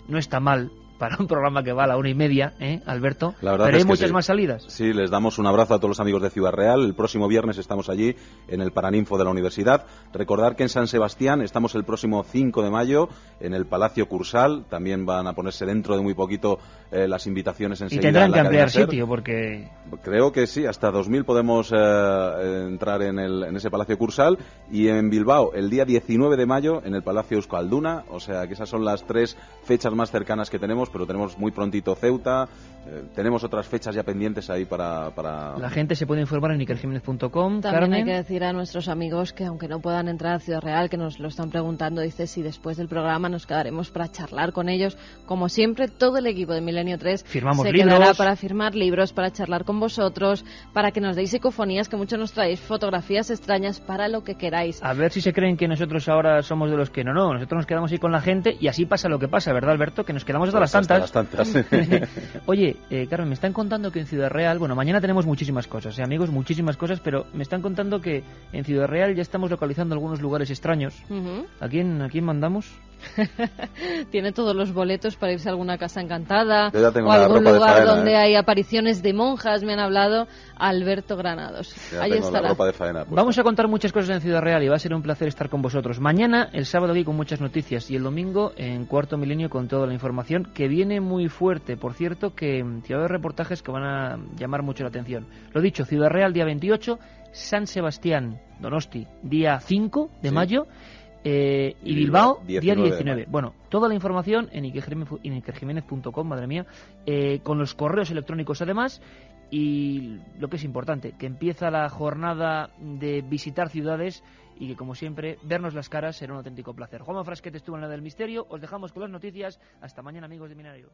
No está mal para un programa que va a la 1:30, Alberto. Pero hay muchas sí. más salidas. Sí, les damos un abrazo a todos los amigos de Ciudad Real. El próximo viernes estamos allí en el Paraninfo de la Universidad. Recordar que en San Sebastián estamos el próximo 5 de mayo en el Palacio Cursal. También van a ponerse dentro de muy poquito las invitaciones enseguida. Y tendrán que cadena ampliar SER. sitio porque... Creo que sí, hasta 2.000 podemos entrar en ese Palacio Cursal. Y en Bilbao el día 19 de mayo en el Palacio Euskalduna. O sea que esas son las 3 fechas más cercanas que tenemos, pero tenemos muy prontito Ceuta. Tenemos otras fechas ya pendientes ahí para... La gente se puede informar en ikerjimenez.com. También Carmen. hay que decir a nuestros amigos que aunque no puedan entrar a Ciudad Real, que nos lo están preguntando, dice si después del programa nos quedaremos para charlar con ellos. Como siempre, todo el equipo de Milenio 3 Firmamos se libros. quedará para firmar libros, para charlar con vosotros, para que nos deis psicofonías, que muchos nos traéis fotografías extrañas, para lo que queráis. A ver si se creen que nosotros ahora somos de los que no. Nosotros nos quedamos ahí con la gente y así pasa lo que pasa, ¿verdad, Alberto? Que nos quedamos hasta Pues las hasta tantas. las tantas. Oye, Carmen, me están contando que en Ciudad Real, bueno, mañana tenemos muchísimas cosas, amigos, muchísimas cosas, pero me están contando que en Ciudad Real ya estamos localizando algunos lugares extraños. Ujú. ¿A quién mandamos? Tiene todos los boletos para irse a alguna casa encantada Yo ya tengo o la algún ropa de lugar faena, donde hay apariciones de monjas, me han hablado Alberto Granados. Ya Ahí tengo estará. la ropa de faena puesta. Vamos a contar muchas cosas en Ciudad Real y va a ser un placer estar con vosotros. Mañana, el sábado aquí con muchas noticias y el domingo en Cuarto Milenio con toda la información que viene muy fuerte. Por cierto, que te va a haber reportajes que van a llamar mucho la atención. Lo dicho, Ciudad Real día 28, San Sebastián, Donosti, día 5 de Sí. mayo. Y Bilbao, día 19. de mayo. Bueno, toda la información en ikerjimenez.com, madre mía, con los correos electrónicos además, y lo que es importante, que empieza la jornada de visitar ciudades y que, como siempre, vernos las caras será un auténtico placer. Juanma Frasquet estuvo en la del misterio, os dejamos con las noticias. Hasta mañana, amigos de Minario.